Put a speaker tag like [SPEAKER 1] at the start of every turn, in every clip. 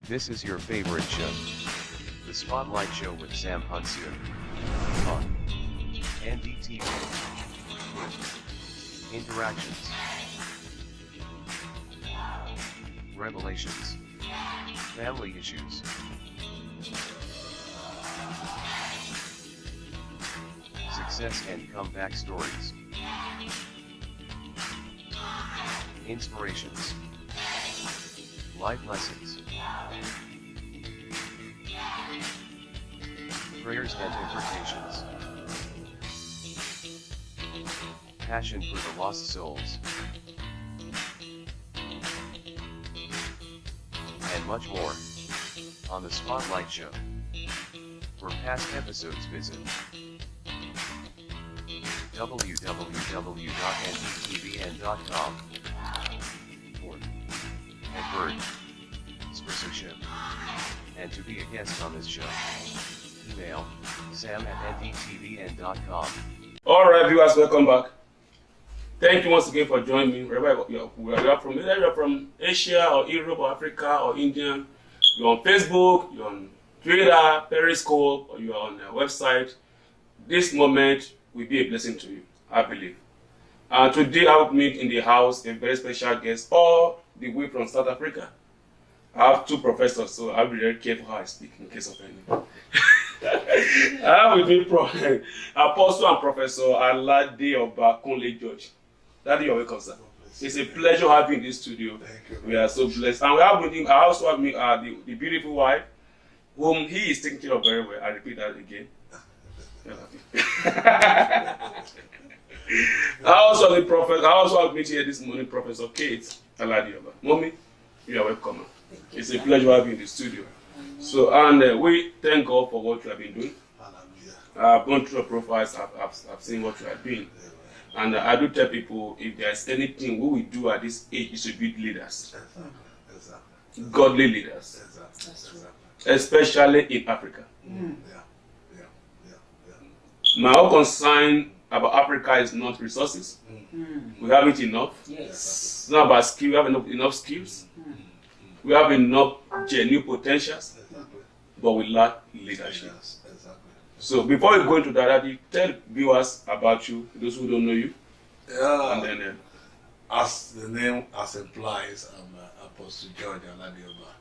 [SPEAKER 1] This is your favorite show, The Spotlight Show with Sam Huntsio. On NDTV. Interactions. Revelations. Family issues. Success and comeback stories. Inspirations. Life lessons. Prayers and imprecations. Passion for the lost souls. And much more. On The Spotlight Show. For past episodes visit www.ndtvn.com. And Bird, sponsorship, and to be a guest on this show, email sam@ndtvn.com.
[SPEAKER 2] Alright viewers, welcome back. Thank you once again for joining me. Wherever you are from, either you're from Asia or Europe or Africa or India, you're on Facebook, you're on Twitter, Periscope, or you're on their website. This moment will be a blessing to you, I believe. Today I will meet in the house a very special guest all the way from South Africa. I have two professors, so I'll be very careful how I speak in case of anything. I have with me Apostle and Professor Alade Obakunle George. Daddy, you're welcome, sir. It's a pleasure having you in this studio.
[SPEAKER 3] Thank you.
[SPEAKER 2] We are so blessed. And we have with him, I also have the beautiful wife, whom he is taking care of very well. I repeat that again. I also have met here this morning, Professor Kate Aladioba. Mommy, you are welcome. It's a pleasure having you in the studio. So, and we thank God for what you have been doing. I've gone through your profiles, I've seen what you are doing. And I do tell people, if there's anything we will do at this age is to build leaders. Godly leaders. Especially in Africa. My whole concern about Africa is not resources. We have it enough. It's not about skill, we have enough skills. We have enough genuine potentials, but we lack leadership. So before we go into that, you tell viewers about you, those who don't know you.
[SPEAKER 3] Yeah.
[SPEAKER 2] And then,
[SPEAKER 3] As the name implies, I'm Apostle George Aladioba.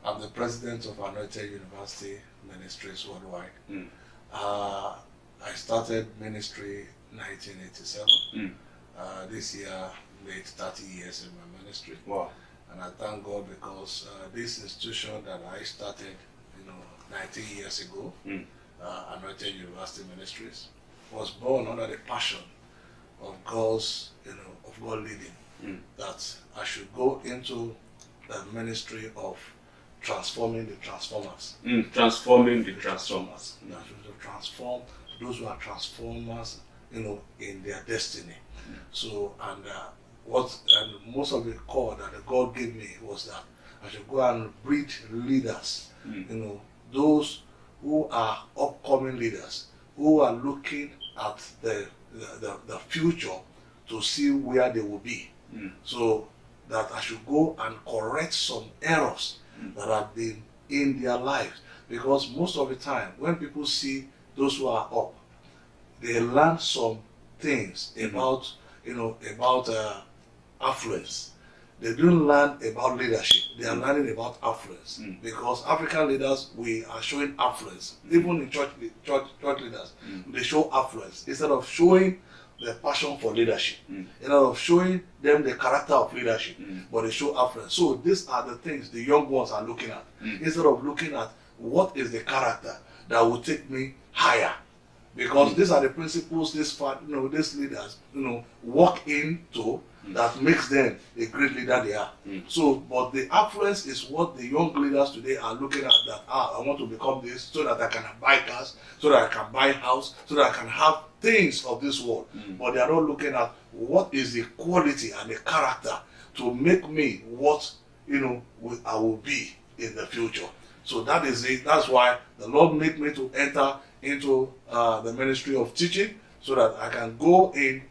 [SPEAKER 3] I'm the president of Anointed University Ministries Worldwide. I started ministry 1987. This year made 30 years in my ministry.
[SPEAKER 2] wow.
[SPEAKER 3] And I thank God because this institution that I started, 19 years ago, Anointed University Ministries, was born under the passion of God's, of God leading, that I should go into the ministry of transforming the transformers.
[SPEAKER 2] Transforming the transformers.
[SPEAKER 3] That should transform those who are transformers, in their destiny. So, and most of the call that God gave me was that I should go and breed leaders, those who are upcoming leaders, who are looking at the future to see where they will be. So that I should go and correct some errors that have been in their lives. Because most of the time, when people see those who are up, they learn some things about, about affluence. They don't learn about leadership. They are learning about affluence. Because African leaders, we are showing affluence. Even in church leaders, they show affluence instead of showing the passion for leadership. Instead of showing them the character of leadership, but they show affluence. So these are the things the young ones are looking at. Instead of looking at what is the character that will take me higher. Because these are the principles these leaders, walk into that makes them a great leader they are. So, but the affluence is what the young leaders today are looking at, that I want to become this so that I can buy cars, so that I can buy house, so that I can have things of this world. But they are not looking at what is the quality and the character to make me what I will be in the future. So that is it. That's why the Lord made me to enter into the ministry of teaching, so that I can go in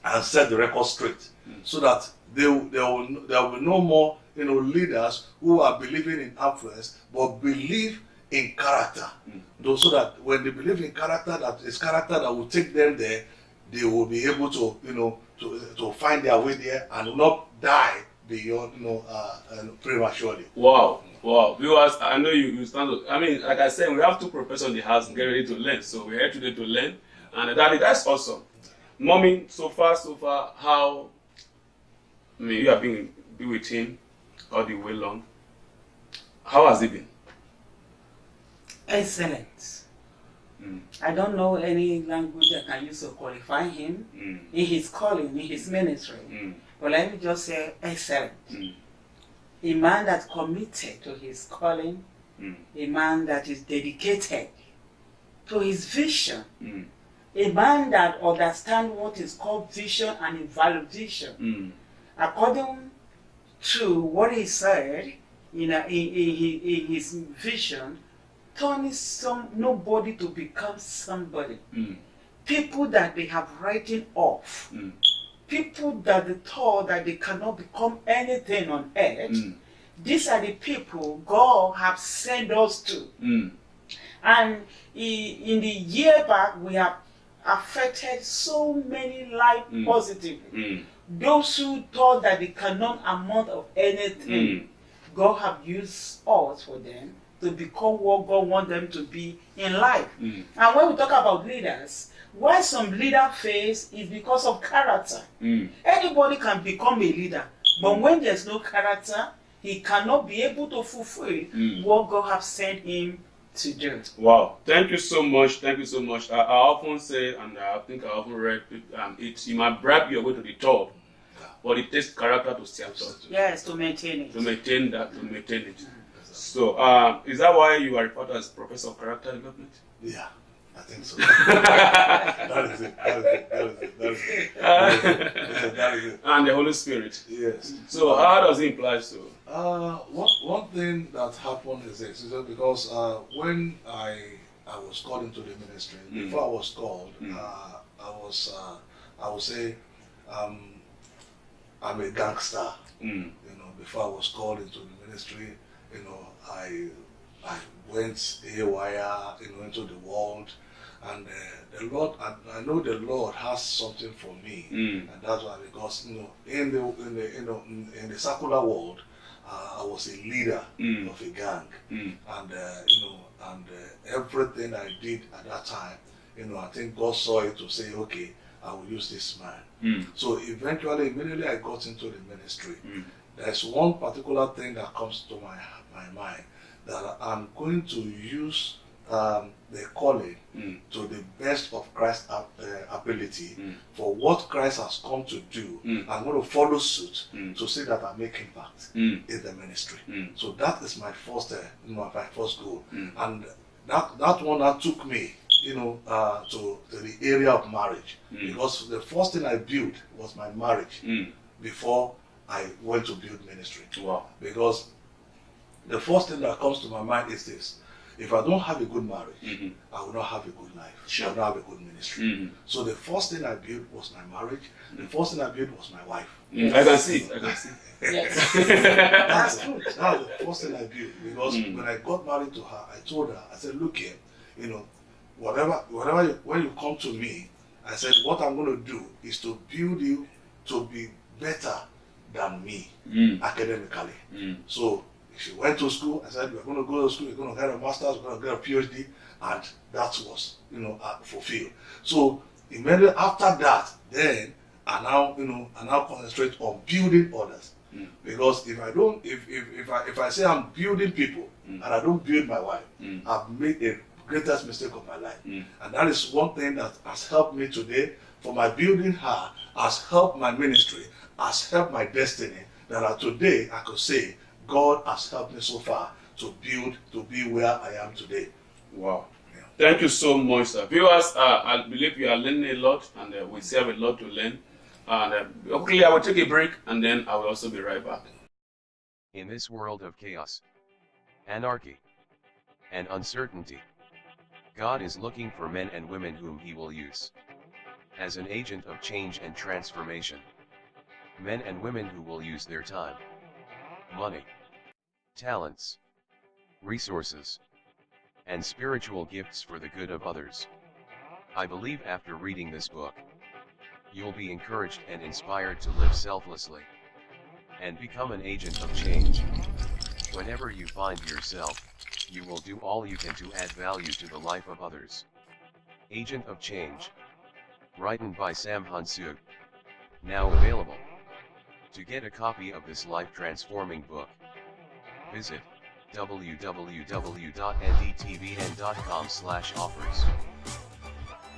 [SPEAKER 3] and set the record straight, so that there will be no more, leaders who are believing in affluence but believe in character. So that when they believe in character, that is character that will take them there, they will be able to, to find their way there and will not die beyond, prematurely.
[SPEAKER 2] Wow. Wow. Viewers, I know you stand to, I mean, like I said, we have two professors in the house getting ready to learn. So we're here today to learn. And Daddy, that's awesome. Mommy, so far, how, I mean, you have been with him all the way long. How has it been?
[SPEAKER 4] Excellent. I don't know any language that can use to qualify him in his calling, in his ministry. But let me just say excellent. A man that's committed to his calling, a man that is dedicated to his vision, a man that understands what is called vision and evaluation. According to what he said in his vision, turning nobody to become somebody. People that they have written off. People that they thought that they cannot become anything on earth. These are the people God has sent us to. And in the year back, we have affected so many lives positively. Those who thought that they cannot amount of anything, God have used us for them to become what God wants them to be in life. And when we talk about leaders, why some leader fails is because of character. Anybody can become a leader, but when there's no character, he cannot be able to fulfill what God has sent him to do.
[SPEAKER 2] Wow, thank you so much. Thank you so much. I often say, and I think I often read, you might brag your way to the top, but it takes character to stay at top.
[SPEAKER 4] Yes, to maintain it.
[SPEAKER 2] To maintain it. So, is that why you are referred as Professor of Character Development?
[SPEAKER 3] Yeah, I think so. That is it.
[SPEAKER 2] And the Holy Spirit.
[SPEAKER 3] Yes.
[SPEAKER 2] So, how does it imply so?
[SPEAKER 3] One thing that happened is this, is that because when I was called into the ministry, before I was called, I would say I'm a gangster. Before I was called into the ministry, I went haywire, into the world, and the Lord, I know the Lord has something for me, and that's why, because in the secular world, I was a leader of a gang, and everything I did at that time, I think God saw it to say, okay, I will use this man. So eventually, immediately I got into the ministry. There's one particular thing that comes to my mind, that I'm going to use the calling to the best of Christ's ability for what Christ has come to do. I'm going to follow suit to see that I make impact in the ministry. So that is my first, my first goal, and that one that took me, to the area of marriage, because the first thing I built was my marriage before I went to build ministry.
[SPEAKER 2] Wow.
[SPEAKER 3] Because the first thing that comes to my mind is this: if I don't have a good marriage, I will not have a good life.
[SPEAKER 2] Sure.
[SPEAKER 3] I will not have a good ministry. So the first thing I built was my marriage. The first thing I built was my wife.
[SPEAKER 2] I can see.
[SPEAKER 4] Yes.
[SPEAKER 3] That's true. That was the first thing I built, because when I got married to her, I told her, I said, look here, when you come to me, I said, what I'm going to do is to build you to be better than me academically. So she went to school. I said, we're going to go to school, we're going to get a master's, we're going to get a PhD, and that was, fulfilled. So immediately after that, then I now concentrate on building others. Because if I say I'm building people and I don't build my wife, I've made the greatest mistake of my life. And that is one thing that has helped me today. For my building her has helped my ministry, has helped my destiny. That today I could say God has helped me so far to be where I am today.
[SPEAKER 2] Wow. Yeah. Thank you so much, sir. Viewers, I believe you are learning a lot, and we still have a lot to learn. And okay, I will take a break, and then I will also be right back.
[SPEAKER 1] In this world of chaos, anarchy, and uncertainty, God is looking for men and women whom He will use. as an agent of change and transformation. Men and women who will use their time, money, talents, resources, and spiritual gifts for the good of others. I believe after reading this book, you'll be encouraged and inspired to live selflessly and become an agent of change. Whenever you find yourself, you will do all you can to add value to the life of others. Agent of Change. Written by Sam Hunsuc. Now available. To get a copy of this life-transforming book, visit www.ndtvn.com/offers.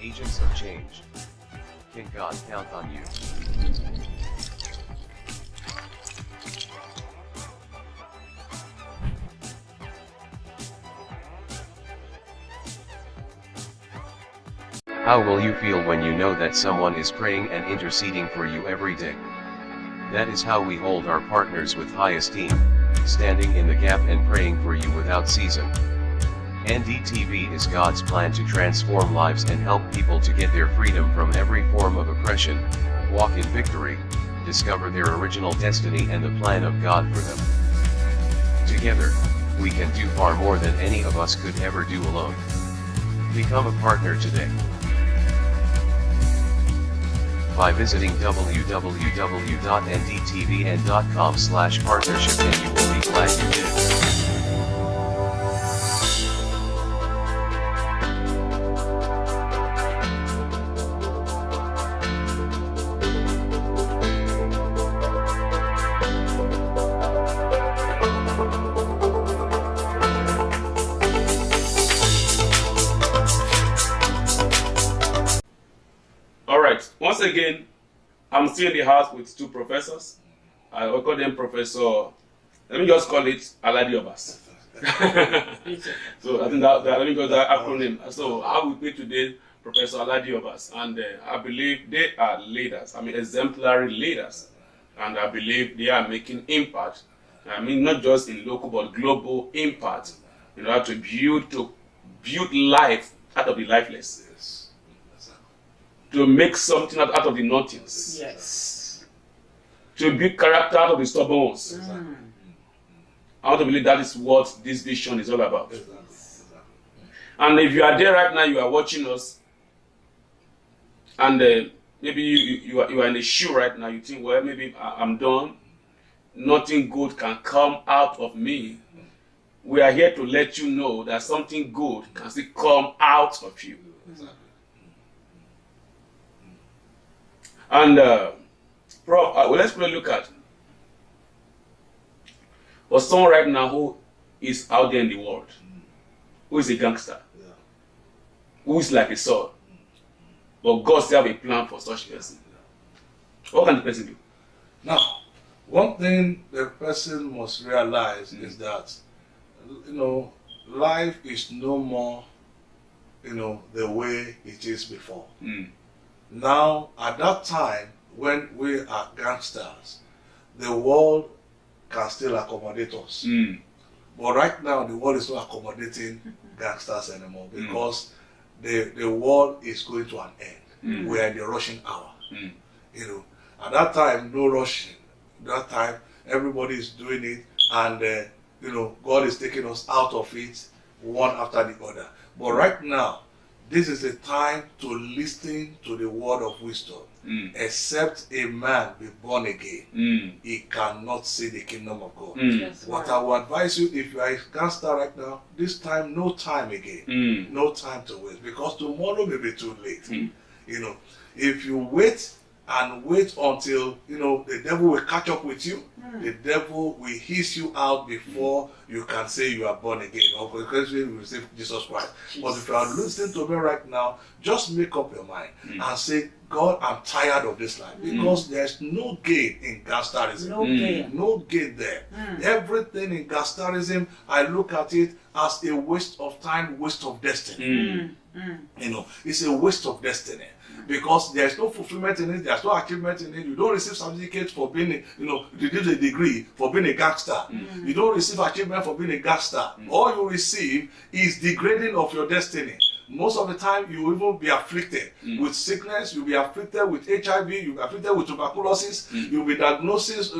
[SPEAKER 1] Agents of Change. Can God count on you? How will you feel when you know that someone is praying and interceding for you every day? That is how we hold our partners with high esteem, standing in the gap and praying for you without ceasing. NDTV is God's plan to transform lives and help people to get their freedom from every form of oppression, walk in victory, discover their original destiny and the plan of God for them. Together, we can do far more than any of us could ever do alone. Become a partner today by visiting www.ndtvn.com/partnership, and you will be glad you did.
[SPEAKER 2] Once again, I'm still in the house with two professors. I will call them Professor, let me just call it Aladi Obas. So I think that let me go that acronym. So I will be today Professor Aladi Obas, and I believe they are leaders. I mean, exemplary leaders, and I believe they are making impact. I mean, not just in local but global impact. In order to build life out of the lifeless. To make something out of the nothings.
[SPEAKER 4] Yes.
[SPEAKER 2] To build character out of the stubborn ones.
[SPEAKER 3] Exactly.
[SPEAKER 2] I want to believe that is what this vision is all about. And if you are there right now, you are watching us, and maybe you are in a shoe right now, you think, well, maybe I'm done. Nothing good can come out of me. We are here to let you know that something good can still come out of you.
[SPEAKER 3] Exactly.
[SPEAKER 2] And Prof, let's put a look at for someone right now who is out there in the world, who is a gangster, who is like a sword, but God still have a plan for such person. What can the person do?
[SPEAKER 3] Now, one thing the person must realize is that, life is no more, the way it is before. Now, at that time, when we are gangsters, the world can still accommodate us. But right now, the world is not accommodating gangsters anymore because the world is going to an end. We are in the rushing hour. At that time, no rushing. At that time, everybody is doing it, and God is taking us out of it one after the other. But right now, this is a time to listen to the word of wisdom. Except a man be born again, he cannot see the kingdom of God. What I will advise you, if you are a gangster right now, this time, no time again. No time to wait, because tomorrow may be too late. If you wait and wait until the devil will catch up with you, the devil will hiss you out before you can say you are born again, or because you receive Jesus Christ. But if you are listening to me right now, just make up your mind and say, God, I'm tired of this life, because there's no gain in gangsterism. No gain there. Everything in gangsterism, I look at it as a waste of time, waste of destiny. It's a waste of destiny. Because there's no fulfillment in it, there's no achievement in it. You don't receive certificate for being, reduce a degree for being a gangster. You don't receive achievement for being a gangster. All you receive is degrading of your destiny. Most of the time, you will even be afflicted with sickness. You'll be afflicted with HIV. You'll be afflicted with tuberculosis. You'll be diagnosed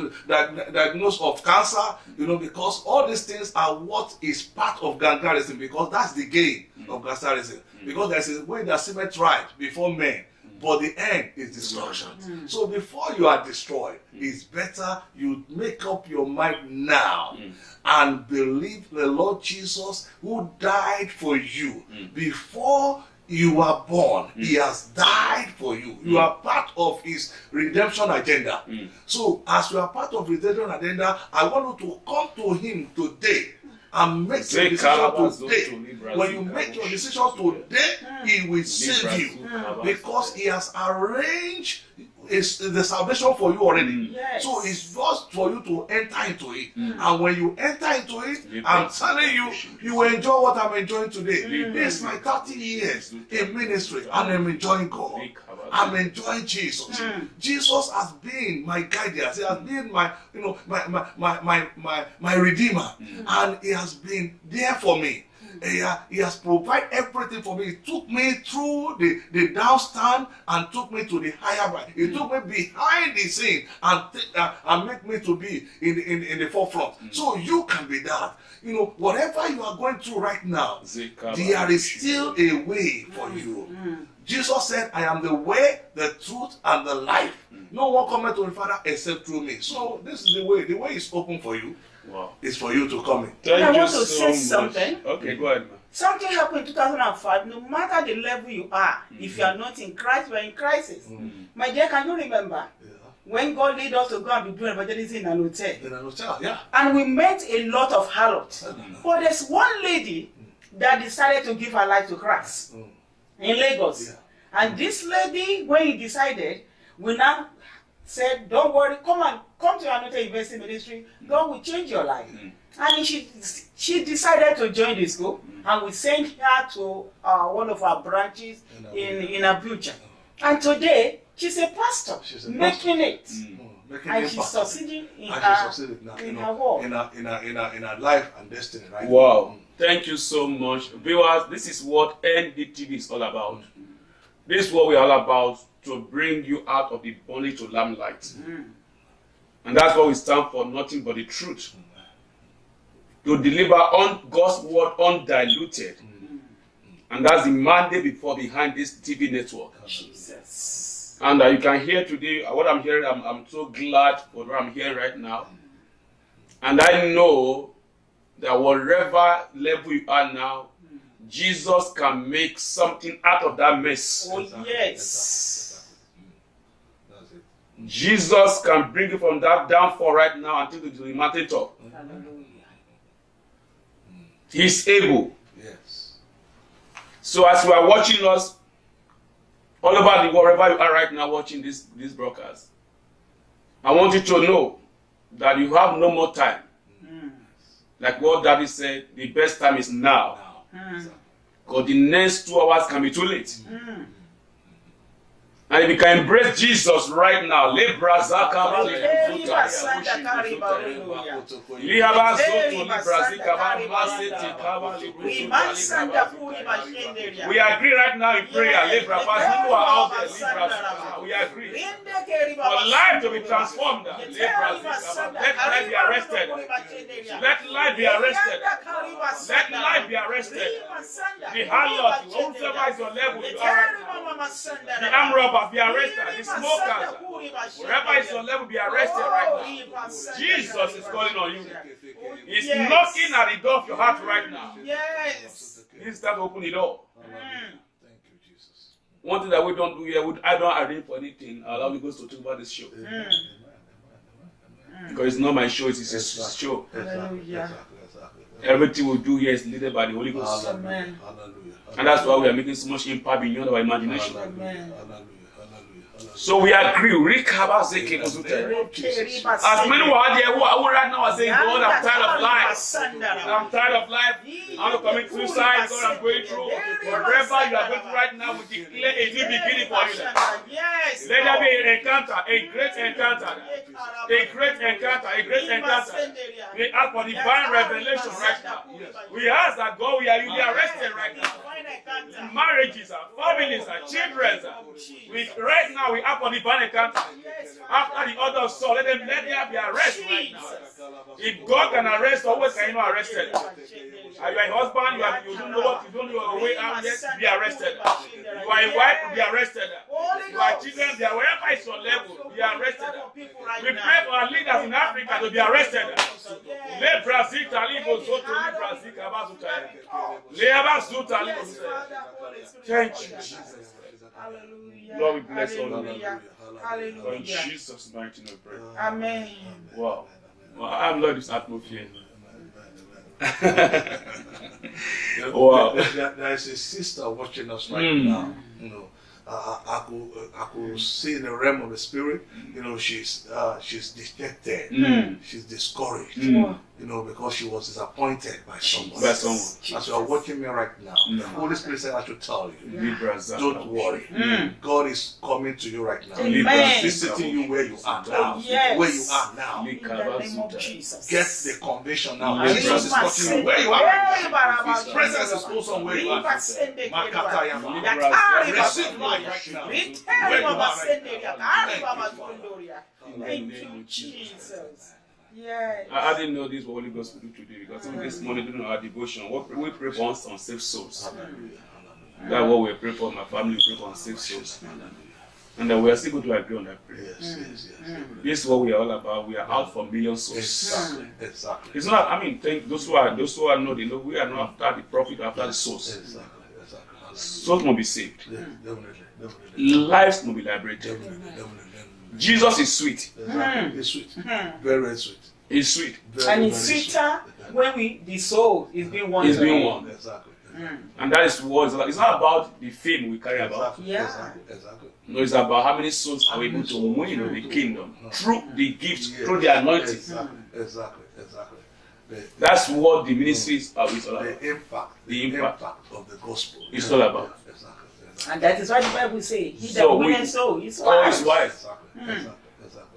[SPEAKER 3] of cancer. Because all these things are what is part of gangarism. Because that's the gain of gangarism. Because there's a way that seemeth right before men, but the end is destruction. So before you are destroyed, it's better you make up your mind now and believe the Lord Jesus, who died for you before you were born. He has died for you. You are part of his redemption agenda. So as you are part of redemption agenda, I want you to come to him today and make your decision today. When you make your decision today, he will save you, because he has arranged the salvation for you already. So it's just for you to enter into it. And when you enter into it, I'm telling you, you will enjoy what I'm enjoying today. This is my 30 years in ministry, and I'm enjoying God. I'm enjoying Jesus. Jesus has been my guidance. He has been my, my redeemer, and he has been there for me. He has provided everything for me. He took me through the downstand and took me to the higher right. He took me behind the scene and make me to be in the forefront. So you can be that. Whatever you are going through right now, there is still a way for you. Jesus said, I am the way, the truth, and the life. No one cometh to the Father except through me. So this is the way. The way is open for you.
[SPEAKER 2] Wow.
[SPEAKER 3] It's for you to come in.
[SPEAKER 2] Thank
[SPEAKER 4] I
[SPEAKER 2] you
[SPEAKER 4] want to
[SPEAKER 2] so
[SPEAKER 4] say
[SPEAKER 2] much.
[SPEAKER 4] something.
[SPEAKER 2] Okay, go ahead, man.
[SPEAKER 4] Something happened in 2005. No matter the level you are, if you are not in Christ, you are in crisis. My dear, can you remember when God led us to go and be doing evangelism in an hotel?
[SPEAKER 3] In an hotel, yeah.
[SPEAKER 4] And we met a lot of harlots. But there's one lady that decided to give her life to Christ in Lagos.
[SPEAKER 3] Yeah.
[SPEAKER 4] And this lady, when he decided, we now said, don't worry, come to Anote University Ministry. God will change your life. And she decided to join the school, and we sent her to one of our branches in Abuja. And today, she's a pastor, making it. And she's succeeding in her work.
[SPEAKER 3] In her life and destiny, right?
[SPEAKER 2] Wow. Thank you so much. Viewers, this is what NDTV is all about. This is what we are all about, to bring you out of the bondage to lamplight. And that's what we stand for, nothing but the truth. To deliver on God's word undiluted. And that's the mandate behind this TV network.
[SPEAKER 4] Jesus.
[SPEAKER 2] And you can hear today, what I'm hearing, I'm so glad for what I'm hearing right now. And I know that whatever level you are now, Jesus can make something out of that mess.
[SPEAKER 4] Oh, yes.
[SPEAKER 3] That's it.
[SPEAKER 2] Jesus can bring you from that downfall right now until the mountain top.
[SPEAKER 4] Hallelujah.
[SPEAKER 2] He's able.
[SPEAKER 3] Yes.
[SPEAKER 2] So as you are watching us all over the world, wherever you are right now watching this broadcast, I want you to know that you have no more time. Like what Daddy said, the best time is now. Because the next 2 hours can be too late. And if you can embrace Jesus right now, we agree right now in prayer. Who are out there, we agree for life to be transformed. Let life be arrested. Let life be arrested. Let life be arrested. The harlot, whoever is your level, you are right now. The arm robbers be arrested. The smokers, wherever is your level, be arrested right now. Jesus is calling on you. He's knocking at the door of your heart right now.
[SPEAKER 4] Yes.
[SPEAKER 2] He's start to open the door.
[SPEAKER 3] Thank you, Jesus.
[SPEAKER 2] One thing that we don't do here, I don't arrange for anything. I'll allow you guys to talk about this show. Because it's not my show, it's his show.
[SPEAKER 4] Hallelujah.
[SPEAKER 2] Everything we do here is led by the Holy Ghost.
[SPEAKER 4] Amen.
[SPEAKER 2] And that's why we are making so much impact beyond our imagination.
[SPEAKER 4] Amen.
[SPEAKER 2] So we agree. As many who are there who are right now are saying, God, I'm tired of life. I'm tired of life. I want to commit suicide. God, I'm going through. Wherever you are going through right now, we declare a new beginning for you.
[SPEAKER 4] Yes.
[SPEAKER 2] Let there be an encounter, a great encounter. A great encounter, a great encounter. We ask for divine revelation right now. We ask that God, you be arrested right now. marriages, families, children. Right now, we have on the bank account. After the order of Saul, let there be arrest right now. If God can arrest, always can you not arrested? Are you a husband? You don't know what you don't know your way out. Yes, be arrested. You are a wife, be arrested. You are children, they are wherever is your level, be arrested. We pray for our leaders in Africa to be arrested. Le Brazil talibo zoto le Brazil kabazutaya. Le abazuta libo zutaya. Thank you, Jesus.
[SPEAKER 4] Hallelujah.
[SPEAKER 2] Lord, we bless all of you.
[SPEAKER 4] Hallelujah.
[SPEAKER 2] In Jesus' mighty name, pray.
[SPEAKER 4] Amen.
[SPEAKER 2] Wow. Well, I'm Lord, this atmosphere.
[SPEAKER 3] Wow. There is a sister watching us right now. You know, I could see in the realm of the spirit. You know, she's dejected. She's discouraged. You know, because she was disappointed by someone. As you are watching me right now, the Holy Spirit said I should tell you, don't worry. God is coming to you right now.
[SPEAKER 4] Amen.
[SPEAKER 3] He's visiting you where you are now.
[SPEAKER 4] Yes.
[SPEAKER 3] Where you are now.
[SPEAKER 4] In the name of Jesus.
[SPEAKER 3] Get the conviction now.
[SPEAKER 2] Yes.
[SPEAKER 3] Jesus is touching you where you are. His presence is also where you are. Receive life right now. Where you are right now.
[SPEAKER 4] Thank you, Jesus. Yeah.
[SPEAKER 2] I didn't know this Holy Ghost would do today because this morning during our devotion, we pray for unsaved souls. That's what we pray for. My family we pray for unsaved souls. And we are still going to agree on that prayer.
[SPEAKER 3] Yes.
[SPEAKER 2] This is what we are all about. We are out for million souls.
[SPEAKER 3] Exactly.
[SPEAKER 2] It's not. I mean, thank those who are know. They know we are not after the profit, after the souls.
[SPEAKER 3] Exactly.
[SPEAKER 2] Souls must be saved.
[SPEAKER 3] Definitely.
[SPEAKER 2] Lives must be liberated. Jesus is sweet.
[SPEAKER 3] It's sweet. Very, very sweet.
[SPEAKER 2] He's sweet.
[SPEAKER 4] And it's sweeter when the soul is being won.
[SPEAKER 3] Exactly.
[SPEAKER 2] And that is what it's not about the fame we carry about.
[SPEAKER 3] Exactly.
[SPEAKER 2] No, it's about how many souls are we able to win in the kingdom through the gifts, through the anointing.
[SPEAKER 3] Exactly.
[SPEAKER 2] That's what the ministry is all about.
[SPEAKER 3] The impact of the gospel.
[SPEAKER 2] It's all about.
[SPEAKER 3] Exactly.
[SPEAKER 4] And that is why the Bible says, he that
[SPEAKER 2] So
[SPEAKER 4] winneth soul is
[SPEAKER 2] Oh,
[SPEAKER 4] wise.
[SPEAKER 2] it's wise.
[SPEAKER 3] Exactly.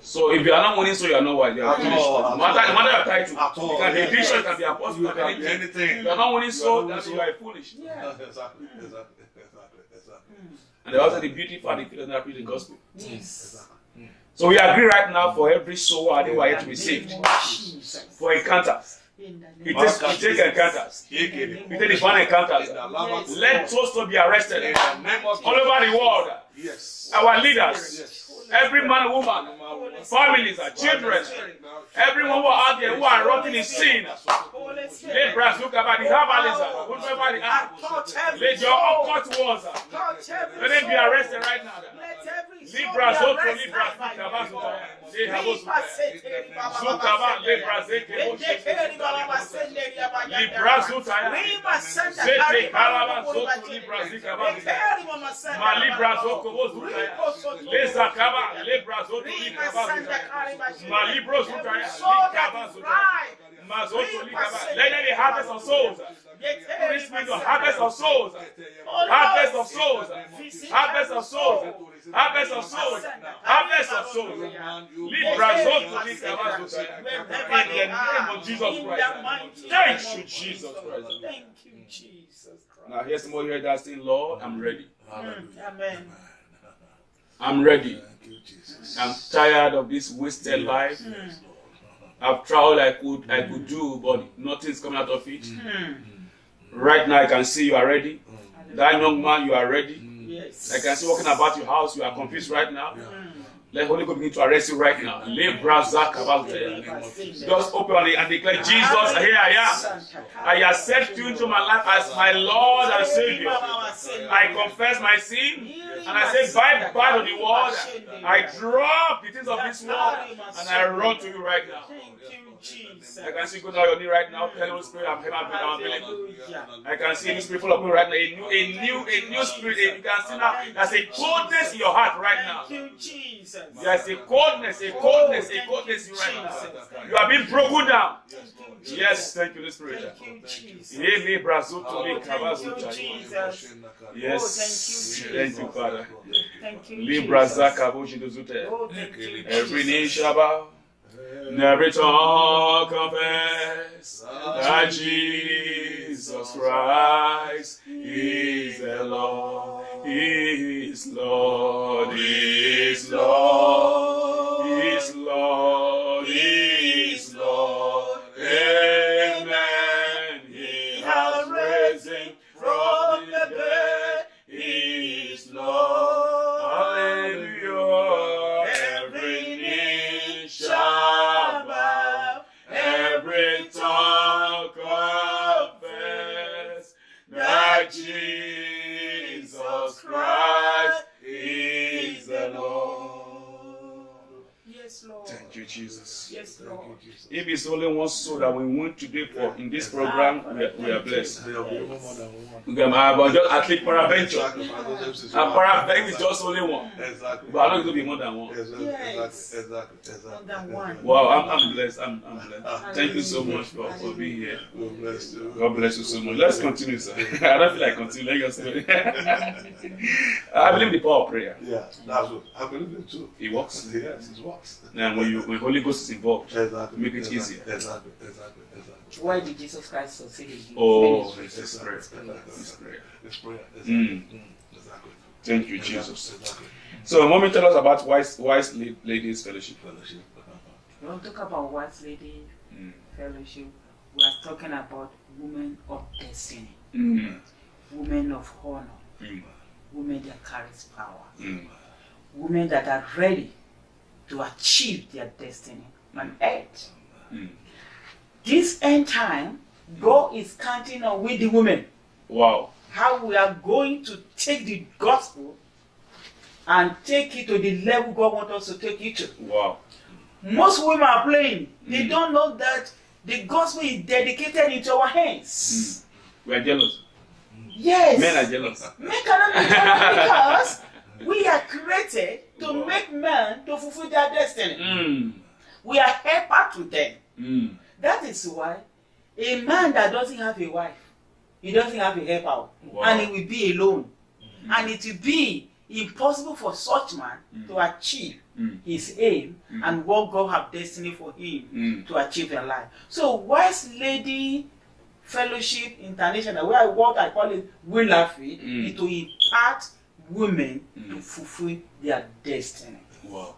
[SPEAKER 2] So if you are not winning, so you are not wise. You are
[SPEAKER 3] At
[SPEAKER 2] foolish.
[SPEAKER 3] all.
[SPEAKER 2] No matter your title,
[SPEAKER 3] At all.
[SPEAKER 2] you can be bishop, you can be apostle, you
[SPEAKER 3] You
[SPEAKER 2] can
[SPEAKER 3] can
[SPEAKER 2] be
[SPEAKER 3] be
[SPEAKER 2] anything.
[SPEAKER 3] anything.
[SPEAKER 2] You are not winning, so that you are foolish.
[SPEAKER 4] Yeah.
[SPEAKER 3] Exactly.
[SPEAKER 2] And also the beauty for the people that preach the gospel.
[SPEAKER 4] Yes.
[SPEAKER 2] So we agree right now for every soul who are yet to be saved.
[SPEAKER 4] Jesus.
[SPEAKER 2] For encounters.
[SPEAKER 4] In the
[SPEAKER 2] It
[SPEAKER 4] name
[SPEAKER 2] takes encounters. It takes divine encounters.
[SPEAKER 4] Yes.
[SPEAKER 2] Let souls to be arrested all over the world.
[SPEAKER 3] Yes.
[SPEAKER 2] Our leaders, every man, woman, families, children, everyone who are out there who are rotting in sin.
[SPEAKER 4] Holy Spirit.
[SPEAKER 2] Let brass look about the herbalism, whoever they are.
[SPEAKER 4] Touch every
[SPEAKER 2] Let your
[SPEAKER 4] soul.
[SPEAKER 2] occult ones,
[SPEAKER 4] Touch every
[SPEAKER 2] let them be
[SPEAKER 4] soul.
[SPEAKER 2] arrested right now.
[SPEAKER 4] Let every soul
[SPEAKER 2] Libra
[SPEAKER 4] be
[SPEAKER 2] Zoto,
[SPEAKER 4] arrested
[SPEAKER 2] Libra
[SPEAKER 4] by
[SPEAKER 2] Zukaba,
[SPEAKER 4] you.
[SPEAKER 2] Zukaba, Zukaba, Libra Zeke, Libra Zutaya, Zete, Kalaba, Zoto, Libra Zikaba, Malibra Zoko, Zutaya, Lezakaba, Libra Zoto, Libra Malibro Zutaya, Likaba Zutaya, Mazoto, Likaba. Let them be harvest of souls. This means the harvest of souls. Harvest of souls. Harvest of souls. Harvest of souls. Harvest of souls. Libra Zoto, Likaba Zutaya. In the name of Jesus Christ. Thank you, Jesus Christ.
[SPEAKER 4] Thank you, Jesus Christ.
[SPEAKER 2] Now here's somebody here that's saying, Lord, I'm ready.
[SPEAKER 4] Amen.
[SPEAKER 2] I'm ready.
[SPEAKER 3] Thank you, Jesus.
[SPEAKER 2] I'm tired of this wasted life. I've tried I could do, but nothing's coming out of it. Right now I can see you are ready. That young man, you are ready.
[SPEAKER 4] Yes.
[SPEAKER 2] I can see walking about your house, you are confused right now. Let Holy Ghost begin to arrest you right now. Just open and declare, Jesus, here I am. I accept you into my life as my Lord and Savior. I confess my sin and I say bye-bye to the world. I drop the things of this world and I run to you right now.
[SPEAKER 4] Thank you, Jesus.
[SPEAKER 2] I can see you go down your knee right now. Tell Holy Spirit, I'm available. I can see the Spirit full of me right now. A new spirit. You can see now there's a coldness in your heart right now.
[SPEAKER 4] Thank you, Jesus.
[SPEAKER 2] There's a coldness in you right now. You are being broken down. Yes, thank you, Holy Spirit.
[SPEAKER 4] Thank you, Jesus.
[SPEAKER 2] Yes, thank you, Father.
[SPEAKER 4] Thank you,
[SPEAKER 2] Libra
[SPEAKER 4] Jesus.
[SPEAKER 2] Zakaboshe.
[SPEAKER 4] Oh, thank you,
[SPEAKER 2] Every knee
[SPEAKER 4] Jesus.
[SPEAKER 2] shall bow, and every tongue confess that Jesus Christ is the Lord. His Lord is Lord, His Lord is Lord. Amen. He has risen from the dead. He is Lord. Hallelujah. Every knee shall bow, every tongue confess that Jesus Christ is the Lord.
[SPEAKER 4] Yes, Lord.
[SPEAKER 2] Thank you, Jesus.
[SPEAKER 4] Yes, Lord.
[SPEAKER 2] If it's only one soul that we want today for in this program, we are blessed.
[SPEAKER 3] There will be more than one.
[SPEAKER 2] We can have just at least peradventure.
[SPEAKER 3] Exactly.
[SPEAKER 2] And peradventure is just only one.
[SPEAKER 3] Exactly.
[SPEAKER 2] But I know it will be more than one.
[SPEAKER 3] Exactly.
[SPEAKER 4] Yes.
[SPEAKER 3] Exactly.
[SPEAKER 4] More than one.
[SPEAKER 2] Wow, I'm blessed. I'm blessed. Thank you so much for being here.
[SPEAKER 3] God bless you.
[SPEAKER 2] God bless you so much. Let's continue, sir. I don't feel like continuing. Let us do it. I believe the power of prayer.
[SPEAKER 3] Yeah, that's what I believe it too.
[SPEAKER 2] It works.
[SPEAKER 3] Yes, it works.
[SPEAKER 2] And when Holy Ghost is involved,
[SPEAKER 3] Exactly.
[SPEAKER 2] make it easier.
[SPEAKER 3] Exactly.
[SPEAKER 4] Why did Jesus Christ succeed in his
[SPEAKER 2] Oh,
[SPEAKER 4] ministry?
[SPEAKER 2] it's prayer. It's prayer.
[SPEAKER 3] It's prayer. Exactly.
[SPEAKER 2] Thank you, Jesus.
[SPEAKER 3] Exactly.
[SPEAKER 2] So, Mommy, tell us about Wise Ladies Fellowship.
[SPEAKER 4] We don't talk about Wise Lady Fellowship. We are talking about women of destiny, women of honor, women that carries power, women that are ready to achieve their destiny on earth. This end time, God is counting on with the women.
[SPEAKER 2] Wow.
[SPEAKER 4] How we are going to take the gospel and take it to the level God wants us to take it to.
[SPEAKER 2] Wow.
[SPEAKER 4] Most women are playing. They don't know that the gospel is dedicated into our hands.
[SPEAKER 2] We are jealous.
[SPEAKER 4] Yes.
[SPEAKER 2] Men are jealous.
[SPEAKER 4] Men cannot be jealous because we are created to make men to fulfill their destiny. We are helper to them. That is why a man that doesn't have a wife, he doesn't have a helper, and he will be alone. And it will be impossible for such man to achieve his aim and what God have destiny for him to achieve in life. So Wise Lady Fellowship International, what I call it Willafit, is to impart women to fulfill their destiny.
[SPEAKER 2] Wow.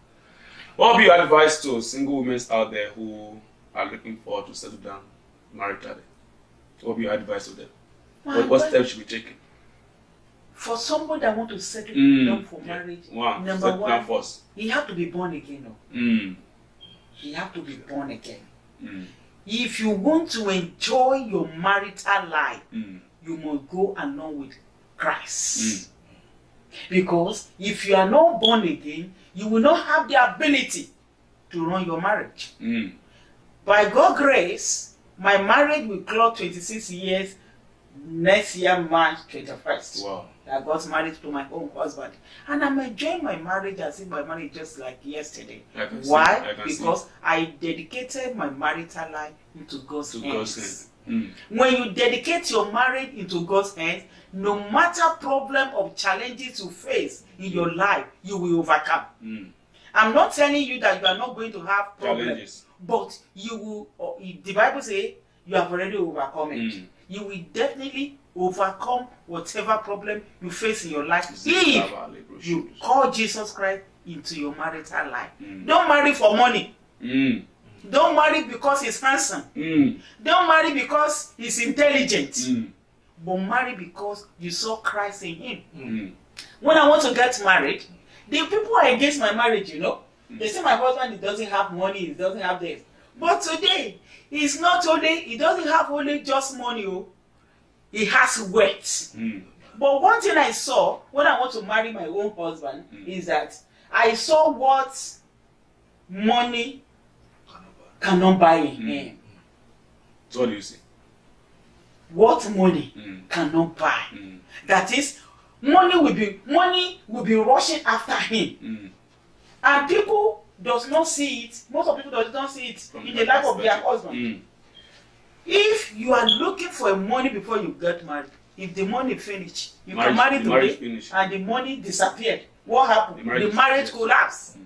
[SPEAKER 2] What would be your advice to single women out there who are looking forward to settle down maritally? What would be your advice to them? What steps should be taken?
[SPEAKER 4] For somebody that want to settle down for marriage, number one,
[SPEAKER 2] first.
[SPEAKER 4] he have to be born again. He have to be born again. If you want to enjoy your marital life, you must go along with Christ. Because if you are not born again, you will not have the ability to run your marriage. By God's grace, my marriage will clock 26 years next year, March 21st.
[SPEAKER 2] Wow.
[SPEAKER 4] I got married to my own husband. And I'm enjoying my marriage as if my marriage just like yesterday. Why? Because I dedicated my marital life into God's hands. When you dedicate your marriage into God's hands, no matter problem or challenges you face in your life, you will overcome. I'm not telling you that you are not going to have problems, but you will. The Bible says you have already overcome it. You will definitely overcome whatever problem you face in your life if you call Jesus Christ into your marital life. Don't marry for money. Don't marry because he's handsome. Don't marry because he's intelligent. But marry because you saw Christ in him. When I want to get married, the people are against my marriage, you know. They say my husband, he doesn't have money, he doesn't have this. But today, he doesn't have only just money. He has wealth. But one thing I saw when I want to marry my own husband is that I saw what money cannot buy in him.
[SPEAKER 2] So what do you see?
[SPEAKER 4] What money cannot buy. That is, money will be rushing after him. And people does not see it. Most of people does not see it in the life of their husband. If you are looking for money before you get married, if the money finish, you can marry today and the money disappeared. What happened? The marriage collapsed.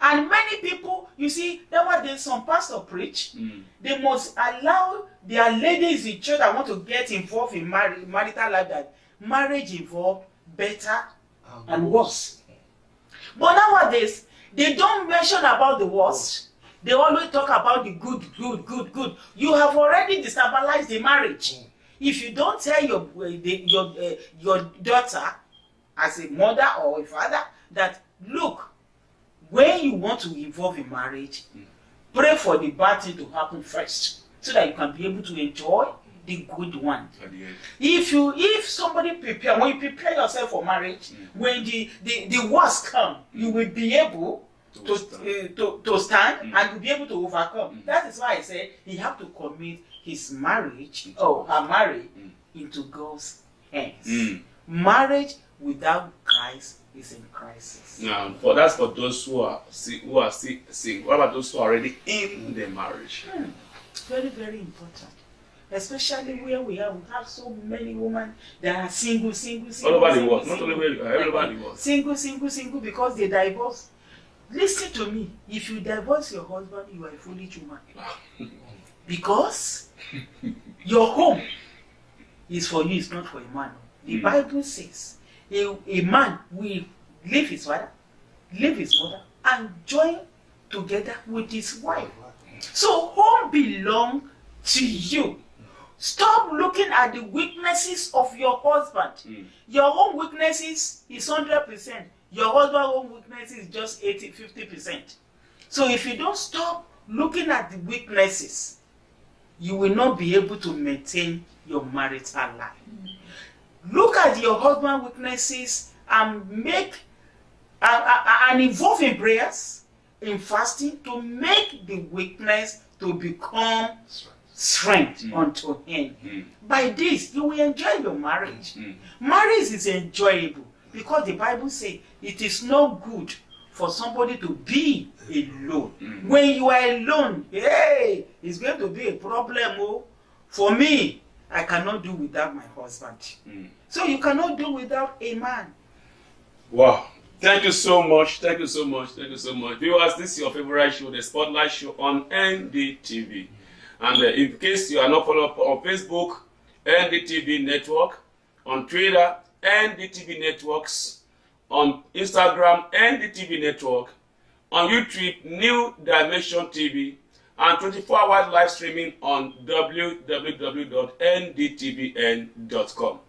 [SPEAKER 4] And many people, you see, nowadays some pastor preach, they must allow their ladies in church that want to get involved in marital life, that marriage involved better and worse. But nowadays, they don't mention about the worst. They always talk about the good. You have already destabilized the marriage. If you don't tell your daughter, as a mother or a father, that look, when you want to involve in marriage, pray for the bad thing to happen first, so that you can be able to enjoy the good one. If somebody prepare, when you prepare yourself for marriage, when the worst come, you will be able to stand and you'll be able to overcome. That is why I said he have to commit his marriage or her marriage into God's hands. Marriage without Christ is in crisis.
[SPEAKER 2] Now, that's for those who are single. What about those who are already in the marriage?
[SPEAKER 4] Very, very important. Especially where we have so many women that are single.
[SPEAKER 2] All over the world, not only where you are, everybody was.
[SPEAKER 4] Single, because they divorce. Listen to me. If you divorce your husband, you are a foolish woman. Because your home is for you, it's not for a man. The Bible says a man will leave his father, leave his mother, and join together with his wife. So home belongs to you. Stop looking at the weaknesses of your husband. Your own weaknesses is 100%. Your husband's own weaknesses is just 50%. So if you don't stop looking at the weaknesses, you will not be able to maintain your marital life. Look at your husband's weaknesses and make and involve in prayers, in fasting, to make the weakness to become strength unto him. By this, you will enjoy your marriage. Marriage is enjoyable because the Bible says it is not good for somebody to be alone. When you are alone, hey, it's going to be a problem. For me, I cannot do without my husband. So you cannot do without a man.
[SPEAKER 2] Wow. Thank you so much. Thank you so much. Thank you so much. Viewers, this is your favorite show, the Spotlight Show on NDTV. And in case you are not following up on Facebook, NDTV Network, on Twitter, NDTV Networks, on Instagram, NDTV Network, on YouTube, New Dimension TV, and 24-hour live streaming on www.ndtvn.com.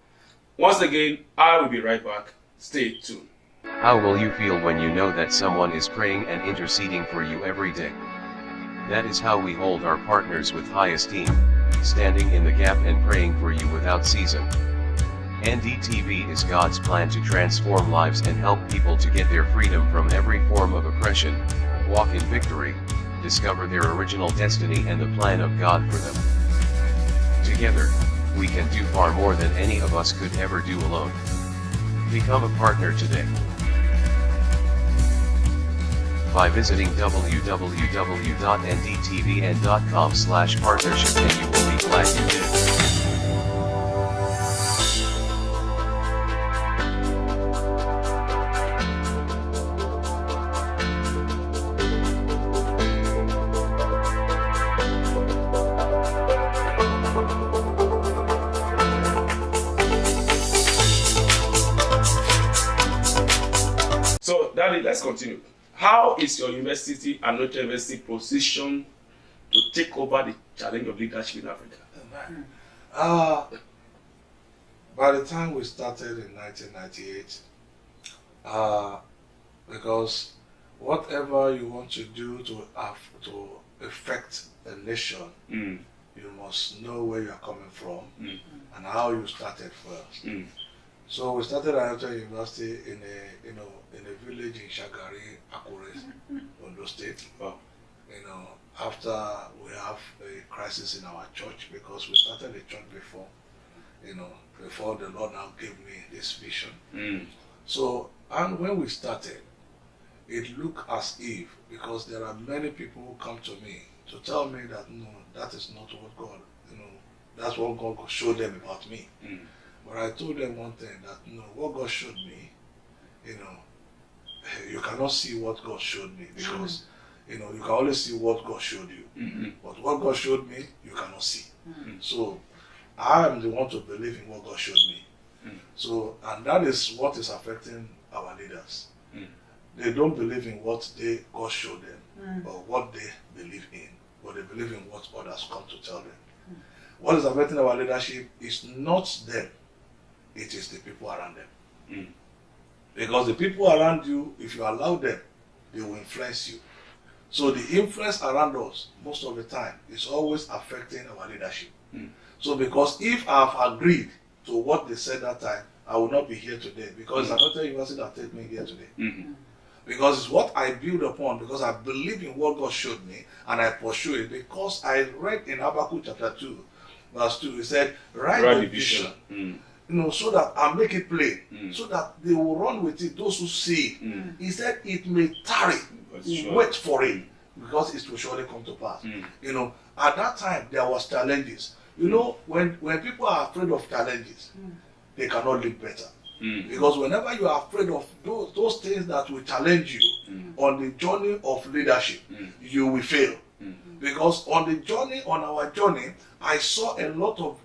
[SPEAKER 2] Once again, I will be right back. Stay tuned.
[SPEAKER 1] How will you feel when you know that someone is praying and interceding for you every day? That is how we hold our partners with high esteem, standing in the gap and praying for you without ceasing. NDTV is God's plan to transform lives and help people to get their freedom from every form of oppression, walk in victory, discover their original destiny and the plan of God for them. Together, we can do far more than any of us could ever do alone. Become a partner today by visiting www.ndtvn.com/partnership, and you will be glad you did.
[SPEAKER 2] So, Daddy, let's continue. How is your university and Notre University positioned to take over the challenge of leadership in Africa?
[SPEAKER 3] By the time we started in 1998, because whatever you want to do to affect a nation, you must know where you are coming from and how you started first. So we started at Notre University in a village in Shagari, Akure, Ondo State. After we have a crisis in our church, because we started the church before, before the Lord now gave me this vision. So, and when we started, it looked as if, because there are many people who come to me to tell me that no, that is not what God, that's what God showed them about me. But I told them one thing, that what God showed me, you cannot see what God showed me, because you can only see what God showed you. But what God showed me, you cannot see. So I am the one to believe in what God showed me. So, and that is what is affecting leaders. They don't believe in what God showed them, or what they believe in, but they believe in what others come to tell them. What is affecting our leadership is not them, it is the people around them. Because the people around you, if you allow them, they will influence you. So the influence around us, most of the time, is always affecting our leadership. So because if I have agreed to what they said that time, I will not be here today, because it's another university that take me here today. Because it's what I build upon, because I believe in what God showed me, and I pursue it. Because I read in Habakkuk chapter 2, verse 2, it said, write the vision, so that I make it plain, so that they will run with it, those who see it. He said, it may tarry, wait for it, because it will surely come to pass. At that time, there was challenges. When people are afraid of challenges, they cannot live better. Because whenever you are afraid of those things that will challenge you on the journey of leadership, you will fail. Because on our journey, I saw a lot of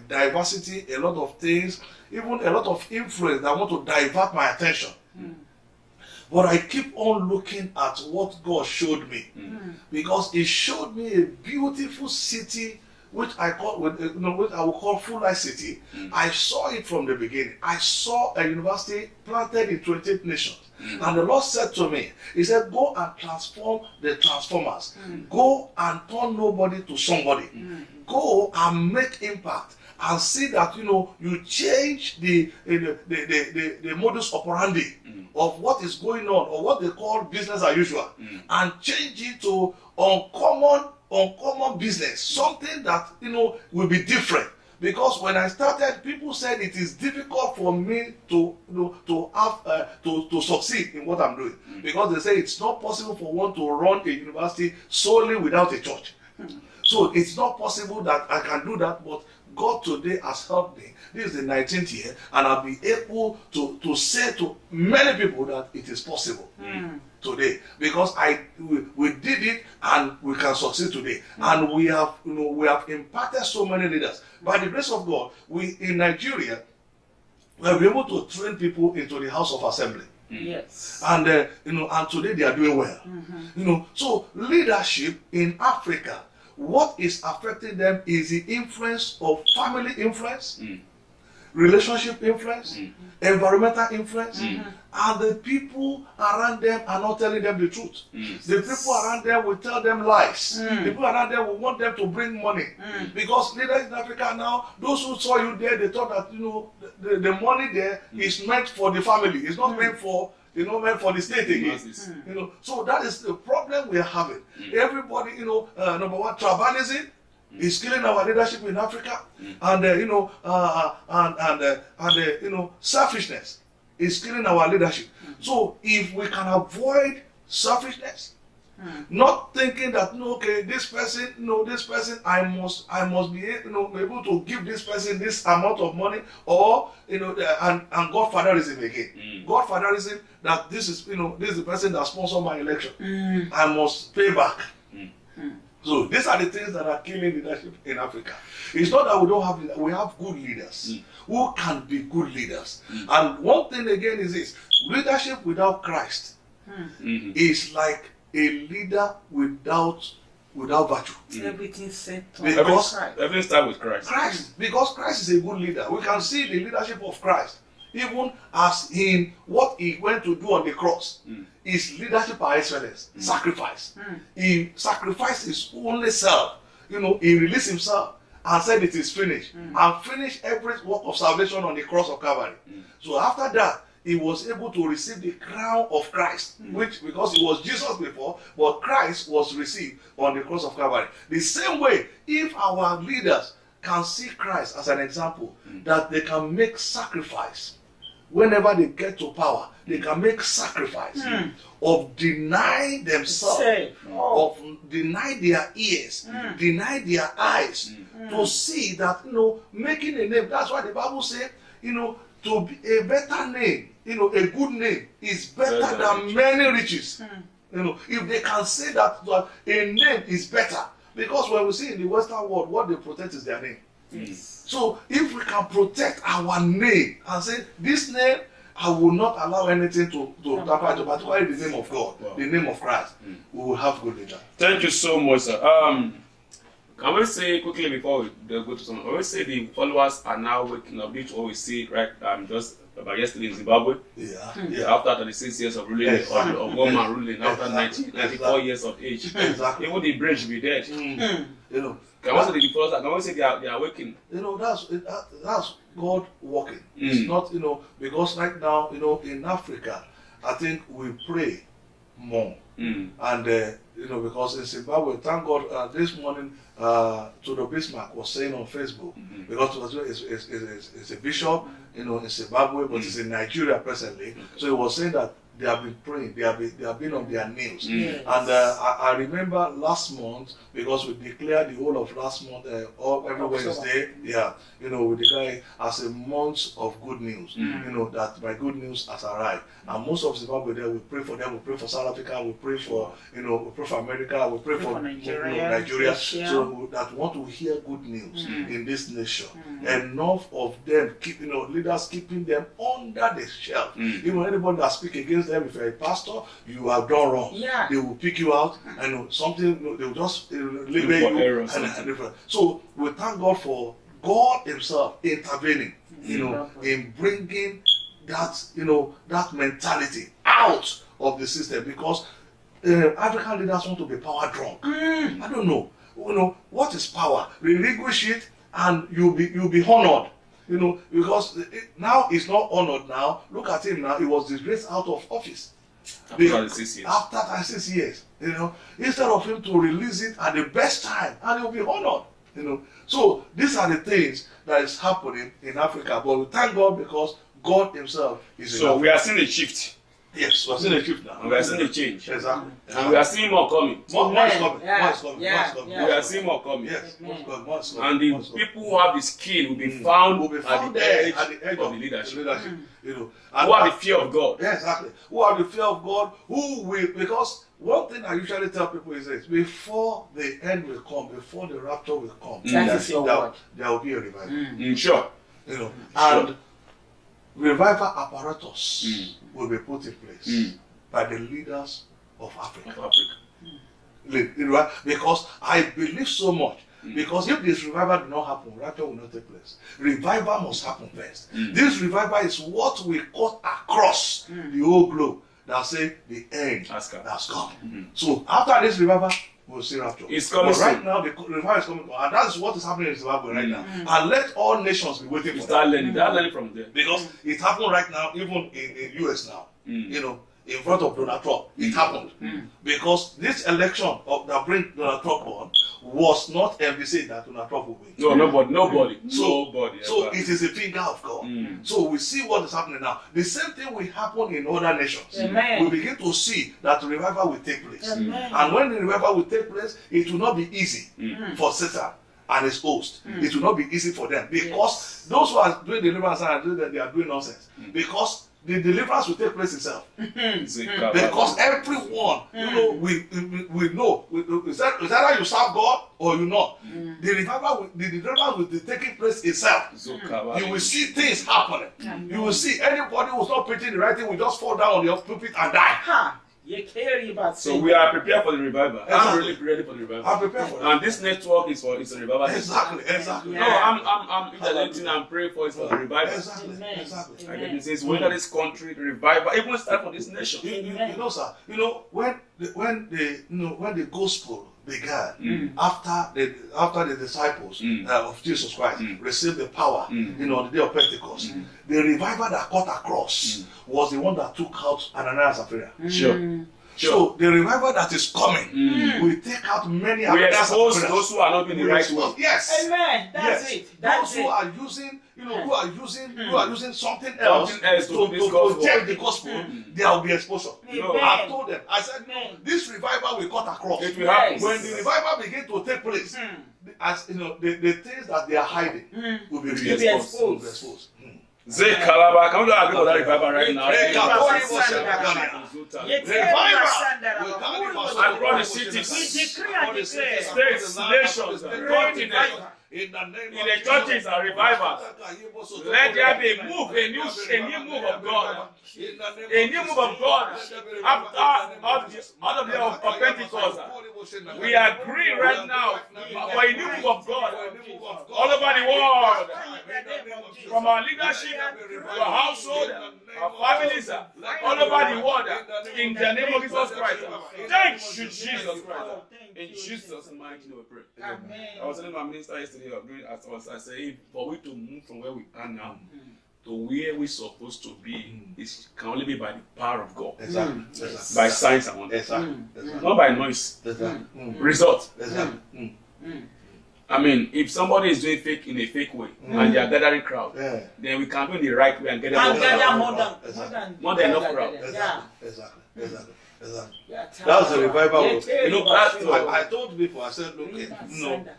[SPEAKER 3] diversity, a lot of things, even a lot of influence that want to divert my attention. But I keep on looking at what God showed me, because He showed me a beautiful city, which I will call Full Life City. I saw it from the beginning. I saw a university planted in 28 nations. And the Lord said to me, He said, go and transform the transformers. Go and turn nobody to somebody. Go and make impact. And see that you change the modus operandi of what is going on, or what they call business as usual, and change it to uncommon business, something that will be different. Because when I started, people said it is difficult for me to succeed in what I'm doing, because they say it's not possible for one to run a university solely without a church. So it's not possible that I can do that, but God today has helped me. This is the 19th year, and I'll be able to say to many people that it is possible today, because we did it and we can succeed today. And we have impacted so many leaders. By the grace of God, we in Nigeria, we have been able to train people into the House of Assembly.
[SPEAKER 4] Yes.
[SPEAKER 3] And and today they are doing well. So leadership in Africa, what is affecting them is the influence of family influence, relationship influence, environmental influence, and the people around them are not telling them the truth. The people around them will tell them lies. The people around them will want them to bring money. Because leaders in Africa now, those who saw you there, they thought that the money there is meant for the family. It's not meant for meant for the state again. So that is the problem we are having. Everybody, number one, tribalism is killing our leadership in Africa, and selfishness is killing our leadership. So if we can avoid selfishness, not thinking that this person, I must be able to give this person this amount of money, or and Godfatherism again. Godfatherism, that this is the person that sponsored my election. I must pay back. So these are the things that are killing leadership in Africa. It's not that we don't have leaders. We have good leaders who can be good leaders. And one thing again is this: leadership without Christ is like a leader without virtue.
[SPEAKER 4] Everything set
[SPEAKER 3] because
[SPEAKER 2] everything starts with Christ.
[SPEAKER 3] Because Christ is a good leader. We can see the leadership of Christ, even as in what He went to do on the cross. His leadership by excellence, sacrifice. He sacrificed His only self. He released Himself and said it is finished, and finished every work of salvation on the cross of Calvary. So after that, He was able to receive the crown of Christ, which, because He was Jesus before, but Christ was received on the cross of Calvary. The same way, if our leaders can see Christ as an example, that they can make sacrifice whenever they get to power, they can make sacrifice of denying themselves, of deny their ears, deny their eyes, to see that making a name. That's why the Bible says to be a better name, a good name is better than many riches. If they can say that a name is better, because when we see in the Western world, what they protect is their name. So if we can protect our name and say this name, I will not allow anything to tamper to particularly the name of God, the name of Christ. We will have good leaders.
[SPEAKER 2] Thank you so much, sir. Can we say quickly before we go to some? Can we say the followers are now waking up? This is what we see right just about yesterday in Zimbabwe. After 36 years of ruling, of government ruling, after 94 years of age, even the brain should be dead.
[SPEAKER 3] You know,
[SPEAKER 2] can we say the followers? Can we say they are waking?
[SPEAKER 3] You know, that's God working. It's not, you know, because right now, you know, in Africa, I think we pray more. And you know, because in Zimbabwe, thank God, this morning, Tudor Bismarck was saying on Facebook, because it's a bishop, you know, in Zimbabwe, but it's in Nigeria presently. So he was saying that they have been praying, they have been on their knees. And I remember last month, because we declared the whole of last month, every Wednesday, you know, we declare it as a month of good news, you know, that my good news has arrived. And most of Zimbabwe there, we pray for them, we pray for South Africa, we pray for, you know, we pray for America, we pray for Nigeria, so that want to hear good news in this nation. Enough of them, you know, leaders keeping them under the shelf. Even anybody that speak against them, if you're a pastor, you have done wrong. They will pick you out, and something, they will just label you. So we thank God for God Himself intervening, you know, in bringing that, you know, that mentality out of the system, because African leaders want to be power drunk. I don't know. You know, what is power? Relinquish it and you'll be honored. You know, because now he's not honored now. Look at him now. He was disgraced out of office.
[SPEAKER 2] After 36 years.
[SPEAKER 3] After 36 years. You know, instead of him to release it at the best time, and he'll be honored. You know, so these are the things that is happening in Africa. But we thank God because God Himself is.
[SPEAKER 2] So we are seeing a shift.
[SPEAKER 3] Yes, we are seeing a shift now.
[SPEAKER 2] And we are seeing a change.
[SPEAKER 3] Exactly.
[SPEAKER 2] And we are seeing more coming.
[SPEAKER 3] More is coming. More is coming. More is coming.
[SPEAKER 2] We are seeing more coming.
[SPEAKER 3] Yes, more is coming. More is coming.
[SPEAKER 2] And the people who have the skill will be found at the edge of the leadership.
[SPEAKER 3] You know,
[SPEAKER 2] who have the fear of God.
[SPEAKER 3] Yeah, exactly. Who have the fear of God, who will, because one thing I usually tell people is this: before the end will come, before the rapture will come, there will be a revival.
[SPEAKER 2] Sure.
[SPEAKER 3] You know, and revival apparatus will be put in place by the leaders of Africa. Because I believe so much. Because if this revival did not happen, rapture will not take place. Revival must happen first. This revival is what we cut across the whole globe that say the end has come. So after this revival, we'll see rapture.
[SPEAKER 2] It's coming.
[SPEAKER 3] But right now, the revival is coming, and that's what is happening in Zimbabwe right now. And let all nations be waiting for
[SPEAKER 2] start learning. Start learning from there.
[SPEAKER 3] Because it happened right now, even in US now. You know, in front of Donald Trump, it happened. Because this election that bring Donald Trump on was not envisaged that Donald Trump would win.
[SPEAKER 2] No, nobody.
[SPEAKER 3] So it is a finger of God. So we see what is happening now. The same thing will happen in other nations. We begin to see that the revival will take place. And when the revival will take place, it will not be easy for Satan and his host. It will not be easy for them, because those who are doing deliverance they are doing nonsense. Because the deliverance will take place itself. Because everyone, you know, we know. Is that how you serve God or you not? The revival will be taking place itself. You will see things happening. You will see anybody who's not preaching the right thing will just fall down on your pulpit and die.
[SPEAKER 2] So we are prepared for the revival. I'm really ready for the revival.
[SPEAKER 3] I'm prepared for it.
[SPEAKER 2] And this network is a revival.
[SPEAKER 3] Exactly.
[SPEAKER 2] No, I'm anything I'm praying for is for the revival.
[SPEAKER 3] Exactly.
[SPEAKER 2] And it says, whether this country, the revival, even start for this nation.
[SPEAKER 3] You know, sir. You know, when the gospel began, after the disciples of Jesus Christ received the power, you know, on the day of Pentecost, the revival that cut across was the one that took out Ananias and Sapphira.
[SPEAKER 2] Sure.
[SPEAKER 3] So the revival that is coming will take out many.
[SPEAKER 2] We expose those who are not doing the right way.
[SPEAKER 3] Yes.
[SPEAKER 4] Amen. That's it. Those
[SPEAKER 3] who are using, you know, who are using something else to protect the gospel, there will be exposure. I told them. I said, no, this revival will cut across.
[SPEAKER 2] It will happen.
[SPEAKER 3] When the revival begins to take place, as you know, the things that they are hiding will be exposed.
[SPEAKER 2] Zay Calabar, can we go agree with that revival right now? Across the cities, states, nations, continents.
[SPEAKER 3] In the name
[SPEAKER 2] In
[SPEAKER 3] of
[SPEAKER 2] the churches and revivals. Let there be a move, a new move of God. A new move of God after all of the Pentecost. We agree right now for a new move of God all over the world. From our leadership to our household, our families, all over the world. In the name of Jesus Christ. Thank you, Jesus Christ. In Jesus' mighty name we pray.
[SPEAKER 4] Amen.
[SPEAKER 2] I was telling my minister yesterday, I said, for we to move from where we are now to where we're supposed to be, it can only be by the power of God.
[SPEAKER 3] Exactly.
[SPEAKER 2] By signs and wonders. Not by noise. Result. I mean, if somebody is doing fake in a fake way and they are gathering crowd, then we can do it the right way and gather more than enough crowd.
[SPEAKER 3] Exactly. That's the revival. I told people, I said, look,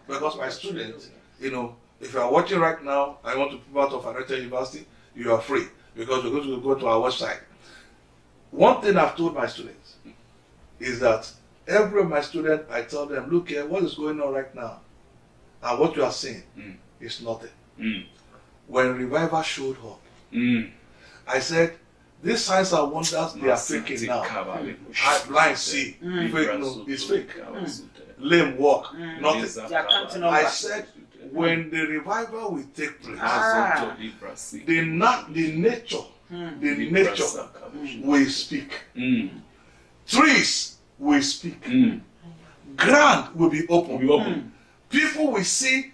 [SPEAKER 3] because my students, if you are watching right now, I want to be part of Anointed University, you are free because we're going to go to our website. One thing I've told my students is that every of my students, I tell them, look here, what is going on right now and what you are seeing is nothing. When revival showed up, I said, these signs and wonders they are faking now. Blind see, fake it's fake. Lame walk, nothing. I said, when the revival will take place, the nature will speak. Trees will speak. Ground will be open. People will see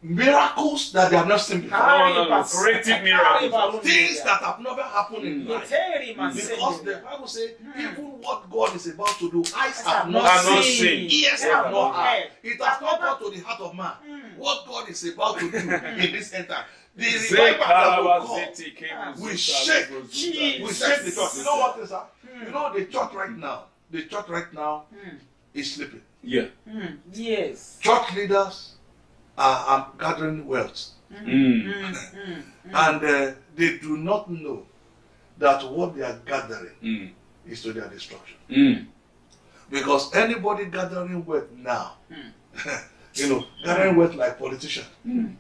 [SPEAKER 3] miracles that they have not seen before.
[SPEAKER 2] Creative miracles.
[SPEAKER 3] Things that have never happened in life. Because the Bible says, even what God is about to do, eyes have not seen, ears have not heard. It has not gone to the heart of man. What God is about to do in this end time. The revival that will come will shake the church. You know what is that? You know the church right now is sleeping.
[SPEAKER 2] Yeah.
[SPEAKER 4] Yes.
[SPEAKER 3] Church leaders are gathering wealth. And they do not know that what they are gathering is to their destruction. Because anybody gathering wealth now, gathering wealth like politician, and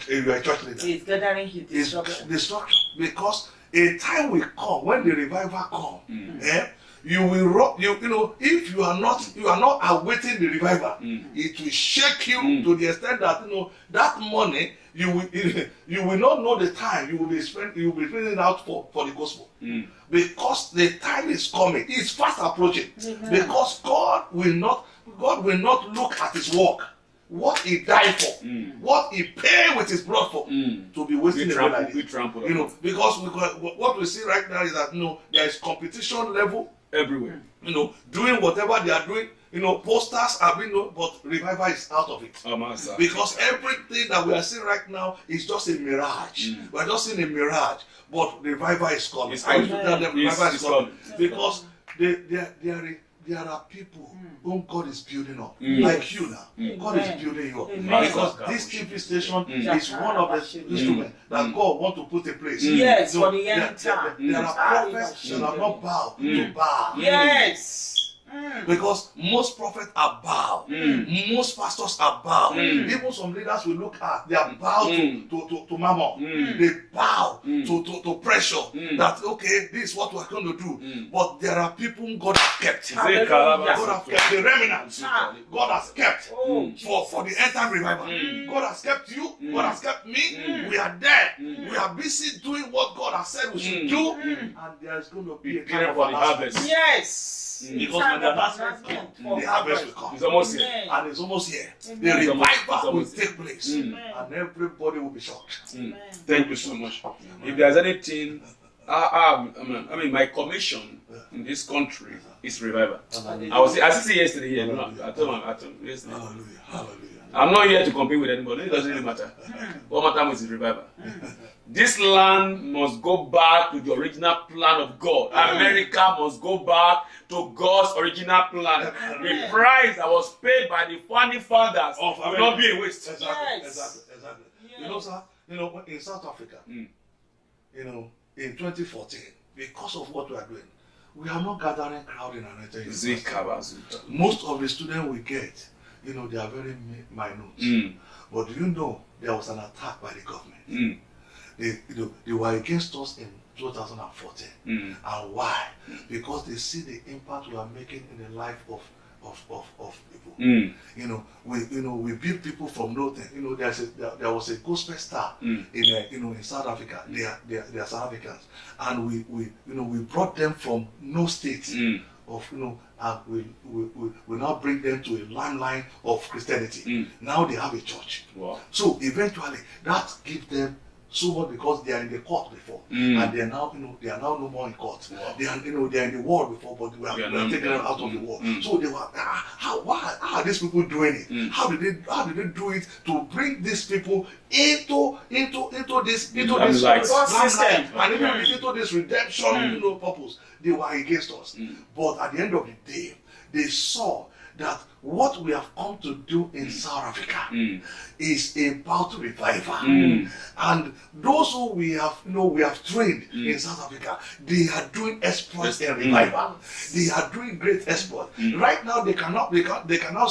[SPEAKER 3] you are a church leader,
[SPEAKER 4] is gathering his
[SPEAKER 3] destruction. Because a time will come when the revival comes. You will if you are not awaiting the revival, it will shake you to the extent that that money you will not know the time you will be spending out for the gospel. Because the time is coming, it's fast approaching. Because God will not look at his work, what he died for, what he paid with his blood for, to be wasting away like this. Because what we see right now is that there is competition level
[SPEAKER 2] everywhere.
[SPEAKER 3] Doing whatever they are doing. Posters are being but revival is out of it. Because everything that we are seeing right now is just a mirage. We are just seeing a mirage, but revival is coming. I used to tell them revival is coming because there are people whom God is building up, like you now. God is building you up because this TV station is one of the instruments that God wants to put in place.
[SPEAKER 4] Yes, for the end time.
[SPEAKER 3] There are prophets that are not bowed to bow.
[SPEAKER 4] Yes.
[SPEAKER 3] Because most prophets are bowed. Most pastors are bowed. Even some leaders will look at, they are bowed to mammon. They bow to pressure that, okay, this is what we're going to do. But there are people whom God has kept. God has kept the remnants. God has kept for the end time revival. God has kept you. God has kept me. We are there. We are busy doing what God has said we should do. And there's going to be a kind of harvest.
[SPEAKER 4] Yes.
[SPEAKER 3] Because when the harvest will come.
[SPEAKER 2] It's almost here.
[SPEAKER 3] And it's almost here. The revival will take place. And everybody will be shocked.
[SPEAKER 2] Thank you so much. If there's anything, my commission in this country is revival. I said yesterday. I told yesterday.
[SPEAKER 3] Hallelujah.
[SPEAKER 2] I'm not here to compete with anybody. It doesn't really matter. What matters is revival. This land must go back to the original plan of God. America must go back to God's original plan. The price that was paid by the founding fathers will not be a waste.
[SPEAKER 3] Exactly. Yes. Sir, in South Africa, in 2014, because of what we are doing, we are not gathering crowd in Anointed University. Most of the students we get you know, they are very minute. But do you know there was an attack by the government? They were against us in 2014. And why? Because they see the impact we are making in the life of people. You know, we build people from nothing. You know, there was a gospel star in South Africa. They are South Africans, and we brought them from no state of, you know, we now bring them to a limelight of Christianity. Now they have a church. Wow. So eventually that gives them so much, because they are in the court before, and they are now, you know, they are now no more in court. Wow. They are, you know, they are in the war before, but we are taking them out of the war. So they were, how are these people doing it? How did they do it to bring these people into this system, and into this redemption, you know, purpose? They were against us, but at the end of the day, they saw that what we have come to do in South Africa is about revival. And those who we have trained in South Africa, they are doing exploits in revival. They are doing great exploits. Right now they cannot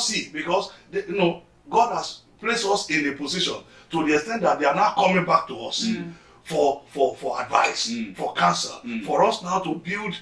[SPEAKER 3] see, because they, you know, God has placed us in a position to the extent that they are now coming back to us. For advice, for counsel, for us now to build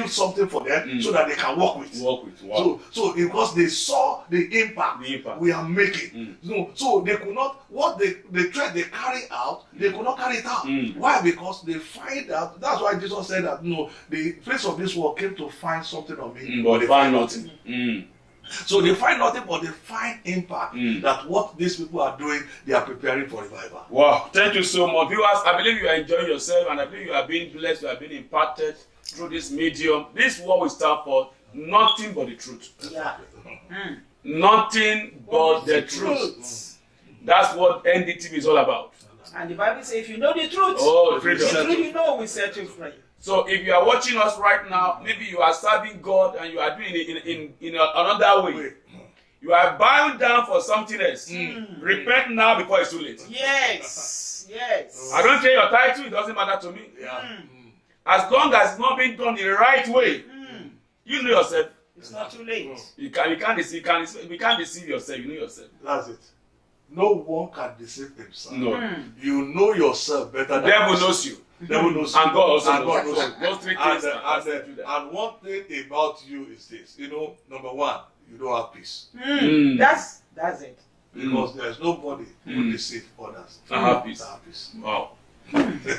[SPEAKER 3] something for them, so that they can work with. Wow. So because they saw the impact we are making, so they could not, what they tried, they carry out, they could not carry it out. Why? Because they find out. That's why Jesus said that, no, the face of this world came to find something on me, but they find nothing. So they find nothing, but they find impact that what these people are doing, they are preparing for revival.
[SPEAKER 2] Wow, thank you so much. Viewers, I believe you are enjoying yourself, and I believe you are being blessed, you are being impacted through this medium. This is what we stand for, nothing but the truth. Yeah. Nothing but the truth. That's what NDTV is all about.
[SPEAKER 4] And the Bible says, if you know the truth,
[SPEAKER 2] the
[SPEAKER 4] truth you know will set you free.
[SPEAKER 2] So if you are watching us right now, maybe you are serving God and you are doing it in another way. You are bowing down for something else. Repent now before it's too late.
[SPEAKER 4] Yes. Yes.
[SPEAKER 2] I don't care your title, it doesn't matter to me. Yeah. As long as it's not being done the right way, you know yourself.
[SPEAKER 4] It's not too late.
[SPEAKER 2] You can't deceive yourself. You know yourself.
[SPEAKER 3] That's it. No one can deceive himself.
[SPEAKER 2] No.
[SPEAKER 3] You know yourself better than
[SPEAKER 2] devil knows you.
[SPEAKER 3] Devil knows you.
[SPEAKER 2] And God also
[SPEAKER 3] knows
[SPEAKER 2] you. Those three things
[SPEAKER 3] and one thing about you is this. You know, number one, you don't have peace.
[SPEAKER 4] That's it.
[SPEAKER 3] Because there's nobody who deceive others.
[SPEAKER 2] I have peace. Wow. So wherever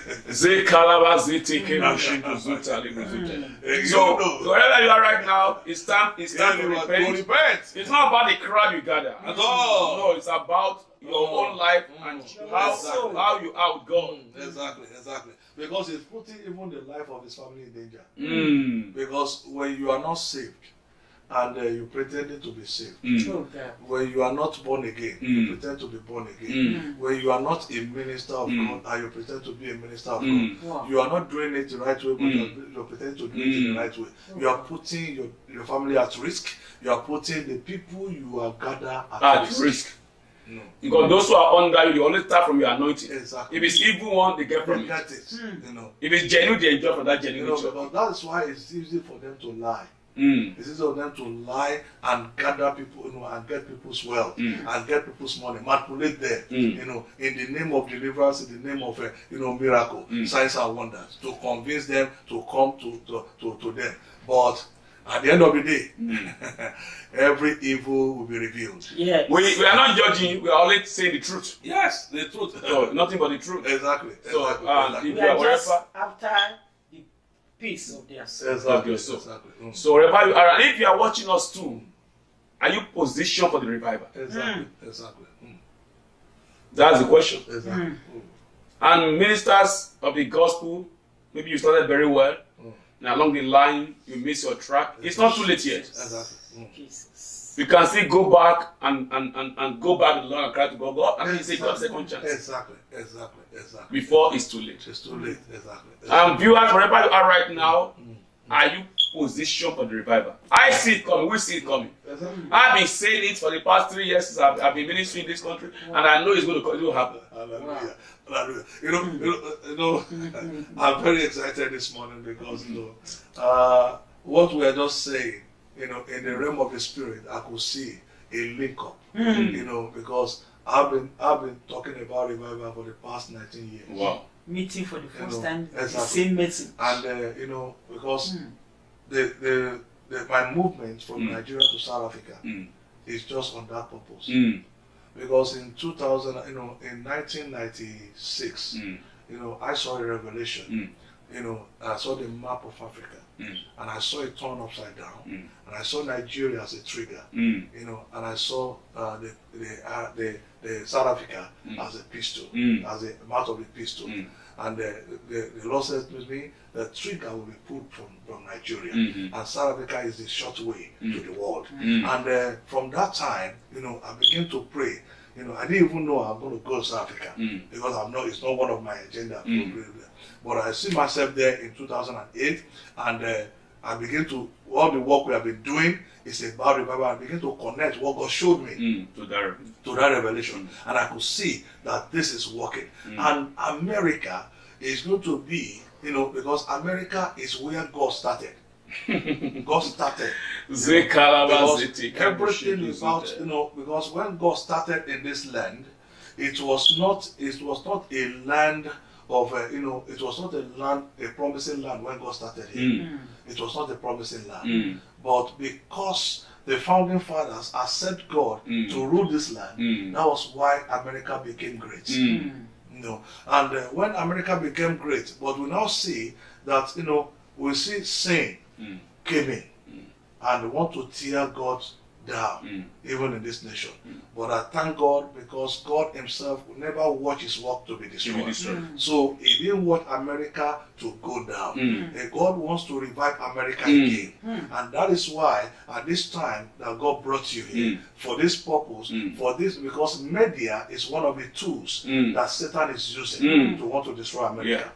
[SPEAKER 2] you are right now, it's time to repent. It's not about the crowd you gather at all. No, it's about your own life and how you are with God.
[SPEAKER 3] Exactly. Because it's putting even the life of his family in danger. Because when you are not saved, and you pretended to be saved. When you are not born again, you pretend to be born again. When you are not a minister of God, and you pretend to be a minister of God, you are not doing it the right way, but you are pretending to do it in the right way. You are putting your family at risk. You are putting the people you are gathered at risk.
[SPEAKER 2] Because those who are under you, they always start from your anointing.
[SPEAKER 3] Exactly.
[SPEAKER 2] If it's evil one, they get from it.
[SPEAKER 3] You know.
[SPEAKER 2] If it's genuine, they enjoy from that genuine.
[SPEAKER 3] But that's why it's easy for them to lie. It's easy for them to lie and gather people, and get people's wealth and get people's money, manipulate them, in the name of deliverance, in the name of miracle, signs and wonders, to convince them to come to them. But at the end of the day, every evil will be revealed.
[SPEAKER 4] Yes.
[SPEAKER 2] We are not judging, we are only saying the truth.
[SPEAKER 3] Yes, the truth.
[SPEAKER 2] So, nothing but the truth.
[SPEAKER 3] Exactly.
[SPEAKER 2] So,
[SPEAKER 3] exactly.
[SPEAKER 2] If
[SPEAKER 4] we
[SPEAKER 2] you
[SPEAKER 4] are
[SPEAKER 2] are
[SPEAKER 4] just
[SPEAKER 2] wherever,
[SPEAKER 4] after the peace of their soul.
[SPEAKER 3] Exactly.
[SPEAKER 2] So wherever you are, and if you are watching us too, are you positioned for the revival?
[SPEAKER 3] Exactly.
[SPEAKER 2] That's the question.
[SPEAKER 3] Exactly.
[SPEAKER 2] And ministers of the gospel, maybe you started very well, and along the line you miss your track. It's not too late yet.
[SPEAKER 3] Exactly.
[SPEAKER 4] Jesus.
[SPEAKER 2] You can still go back and go back to the Lord and cry to God. And He said, "God, second chance."
[SPEAKER 3] Exactly.
[SPEAKER 2] Before it's too late.
[SPEAKER 3] It's too late. Exactly.
[SPEAKER 2] Viewers, wherever you are right now, are you positioned for the revival? I see it coming. We see it coming.
[SPEAKER 3] Exactly.
[SPEAKER 2] I've been saying it for the past 3 years since I've been ministering in this country, and I know it will happen.
[SPEAKER 3] Hallelujah. Hallelujah. You know, I'm very excited this morning because what we are just saying, in the realm of the spirit, I could see, a link up. You know, because I've been talking about revival for the past 19 years.
[SPEAKER 2] Wow.
[SPEAKER 4] Meeting for the first time,
[SPEAKER 3] exactly.
[SPEAKER 4] the same message.
[SPEAKER 3] And you know, because my movement from Nigeria to South Africa is just on that purpose. Because in 2000, you know, in 1996, you know, I saw a revelation. You know, I saw the map of Africa, and I saw it turned upside down, and I saw Nigeria as a trigger. You know, and I saw the South Africa as a pistol, as a mouth of the pistol. And the Lord said to me, the trigger will be put from Nigeria, and South Africa is the short way to the world. And from that time, you know, I began to pray. You know, I didn't even know I'm going to go to South Africa because it's not one of my agenda. But I see myself there in 2008, and I began to, all the work we have been doing is about revival. I began to connect what God showed me to that revelation. And I could see that this is working. And America is going to be, you know, because America is where God started. God started. Everything about, you know, because when God started in this land, it was not a land of you know, it was not a promising land when God started here. It was not a promising land. But because the founding fathers accept God to rule this land, that was why America became great. You know, and when America became great, but we now see that, you know, we see sin came in and want to tear God down, even in this nation. But I thank God because God himself will never watch his work to be destroyed. So he didn't want America to go down. God wants to revive America again. And that is why at this time that God brought you here, for this purpose, for this, because media is one of the tools that Satan is using to want to destroy America.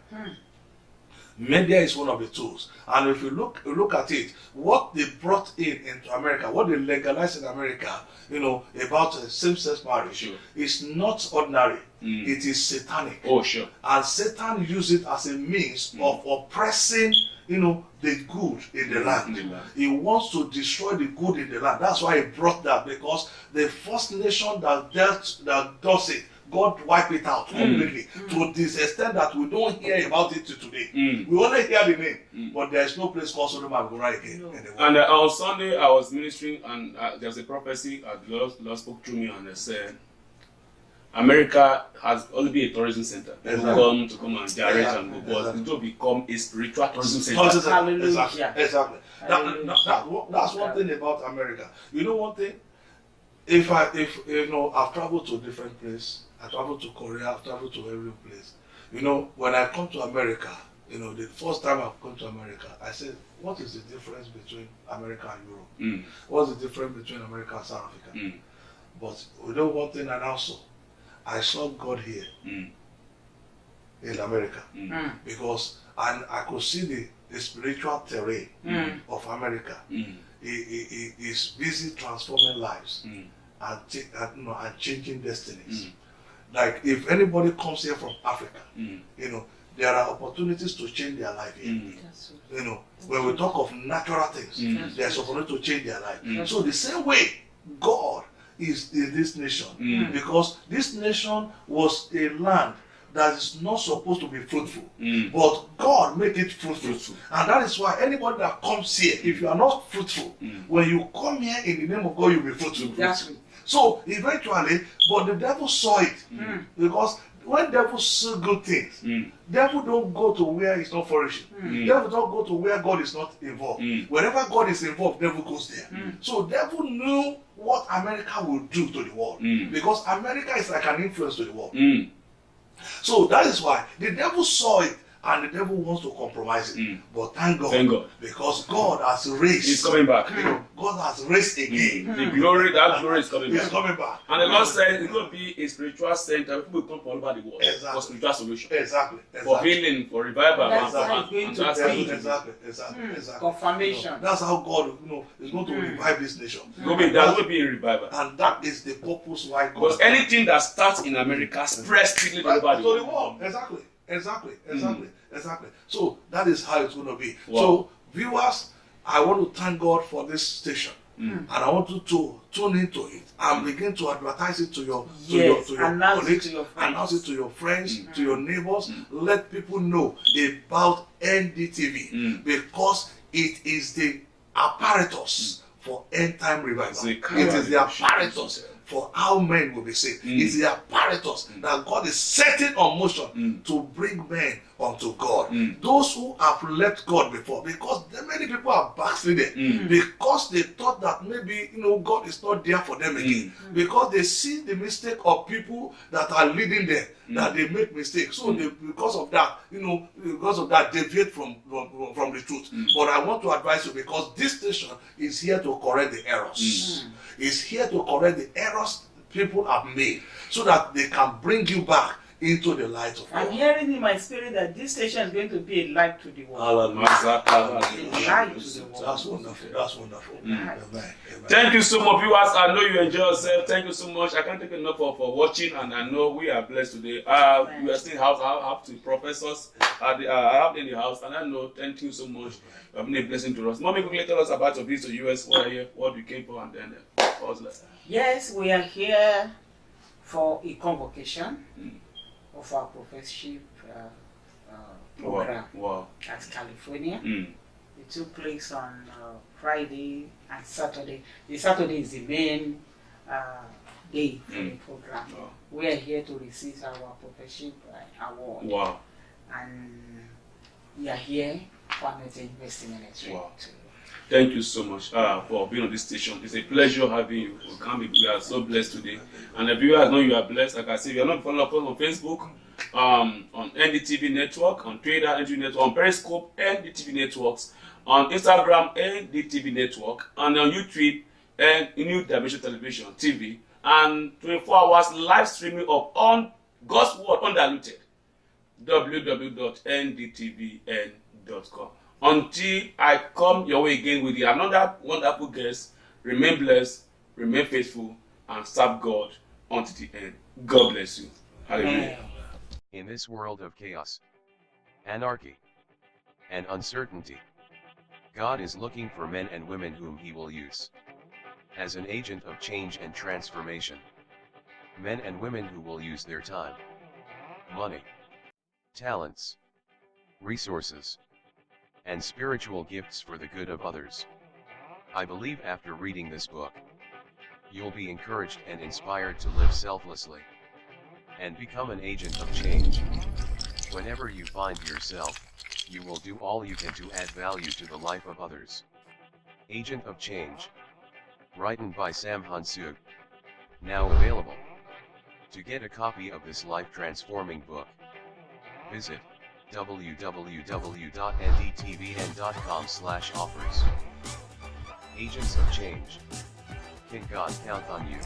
[SPEAKER 3] Media is one of the tools, and if you look at it, what they brought into America, what they legalized in America, you know, about same-sex marriage, is not ordinary. It is satanic. And Satan used it as a means of oppressing, you know, the good in the land. He wants to destroy the good in the land. That's why he brought that, because the first nation that does it, God wiped it out completely to this extent that we don't hear about it today. We only hear the name, but there is no place called Sodom and Gomorrah again.
[SPEAKER 2] And on Sunday, I was ministering, and there was a prophecy. The Lord spoke through me, and they said, America has only been a tourism center. People come and direct and go, but it will become a spiritual tourism center.
[SPEAKER 3] Exactly. That's one thing about America. You know one thing? If you know, I've traveled to different places. I traveled to Korea, I've traveled to every place. You know, when I come to America, you know, the first time I've come to America, I said, what is the difference between America and Europe? What's the difference between America and South Africa? But you know one thing, and also, I saw God here in America. Because I could see the spiritual terrain of America. He is busy transforming lives and changing destinies. Like if anybody comes here from Africa, you know, there are opportunities to change their life here. You know, when we talk of natural things, there's opportunity to change their life. So the same way God is in this nation, because this nation was a land that is not supposed to be fruitful, but God made it fruitful. And that is why anybody that comes here, if you are not fruitful, when you come here in the name of God, you'll be fruitful. So eventually, but the devil saw it, because when devil see good things, devil don't go to where it's not flourishing. Devil don't go to where God is not involved. Wherever God is involved, devil goes there. So devil knew what America will do to the world, because America is like an influence to the world. So that is why the devil saw it, and the devil wants to compromise it. But thank God, because God has raised.
[SPEAKER 2] He's coming back.
[SPEAKER 3] You know, God has raised again.
[SPEAKER 2] The glory, that glory is coming back.
[SPEAKER 3] He's coming back.
[SPEAKER 2] And the Lord said it's going to be a spiritual center. People will come from all over the world for spiritual solution.
[SPEAKER 3] Exactly.
[SPEAKER 2] For healing, for revival.
[SPEAKER 3] Exactly.
[SPEAKER 4] Confirmation.
[SPEAKER 3] That's how God, you know, is going to revive this nation.
[SPEAKER 2] There's going to be a revival.
[SPEAKER 3] And that is the purpose why God.
[SPEAKER 2] Because anything that starts in America spreads quickly to the world. Exactly. So that is how it's going to be. Wow. So viewers, I want to thank God for this station.
[SPEAKER 3] and I want you to tune into it and begin to advertise it to your
[SPEAKER 4] Yes,
[SPEAKER 3] to your
[SPEAKER 4] announce it
[SPEAKER 3] colleagues,
[SPEAKER 4] to your friends.
[SPEAKER 3] announce it to your friends, to your neighbors. Let people know about NDTV because it is the apparatus for end time revival. It is the apparatus for how men will be saved. It's the apparatus that God is setting on motion to bring men unto God. Those who have left God before, because many people are backslidden because they thought that maybe God is not there for them again, because they see the mistake of people that are leading them, that they make mistakes. So they, because of that, deviate from the truth. But I want to advise you, because this station is here to correct the errors. It's here to correct the errors people have made, so that they can bring you back into the light of God.
[SPEAKER 4] I'm hearing in my spirit that this station is going to be a light to the world.
[SPEAKER 3] Hallelujah.
[SPEAKER 4] Light to the world.
[SPEAKER 3] That's wonderful. That's wonderful. Amen. Amen.
[SPEAKER 2] Thank you so much, viewers. I know you enjoy yourself. Thank you so much. I can't take enough for watching, and I know we are blessed today. We are still house. I have two professors. I have in the house, and I know. Thank you so much. You have been a blessing to us. Mommy, quickly tell us about your visit to US. What you came for, and then
[SPEAKER 4] Yes, we are here for a convocation of our professorship program at California. It took place on Friday and Saturday. The Saturday is the main day for the program. We are here to receive our professorship award. And we are here for Amateur University Ministry.
[SPEAKER 2] Thank you so much for being on this station. It's a pleasure having you. We are so blessed today. And the viewers know you are blessed. Like I said, if you are not following us on Facebook, on NDTV Network, on Twitter, NDTV Network, on Periscope, NDTV Networks, on Instagram, NDTV Network, and on YouTube, and New Dimension Television, TV, and 24 hours live streaming of on God's Word Undiluted, www.ndtvn.com. Until I come your way again with another wonderful guest, remain blessed, remain faithful, and serve God unto the end. God bless you. Hallelujah.
[SPEAKER 1] In this world of chaos, anarchy, and uncertainty, God is looking for men and women whom He will use as an agent of change and transformation. Men and women who will use their time, money, talents, resources, and spiritual gifts for the good of others. I believe after reading this book, you'll be encouraged and inspired to live selflessly and become an agent of change. Whenever you find yourself, you will do all you can to add value to the life of others. Agent of Change. Written by Sam Hansug. Now available. To get a copy of this life-transforming book, visit www.ndtvn.com/offers. Agents of Change. Can God count on you?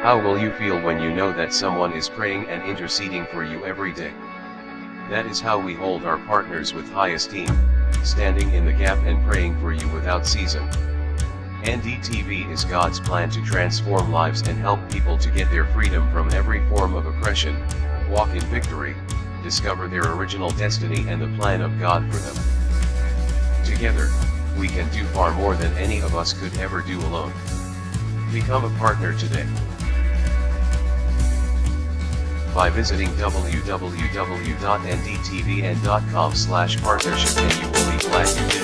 [SPEAKER 1] How will you feel when you know that someone is praying and interceding for you every day? That is how we hold our partners with high esteem, standing in the gap and praying for you without ceasing. NDTV is God's plan to transform lives and help people to get their freedom from every form of oppression, walk in victory, discover their original destiny and the plan of God for them. Together, we can do far more than any of us could ever do alone. Become a partner today by visiting www.ndtvn.com/partnership, and you will be glad you did.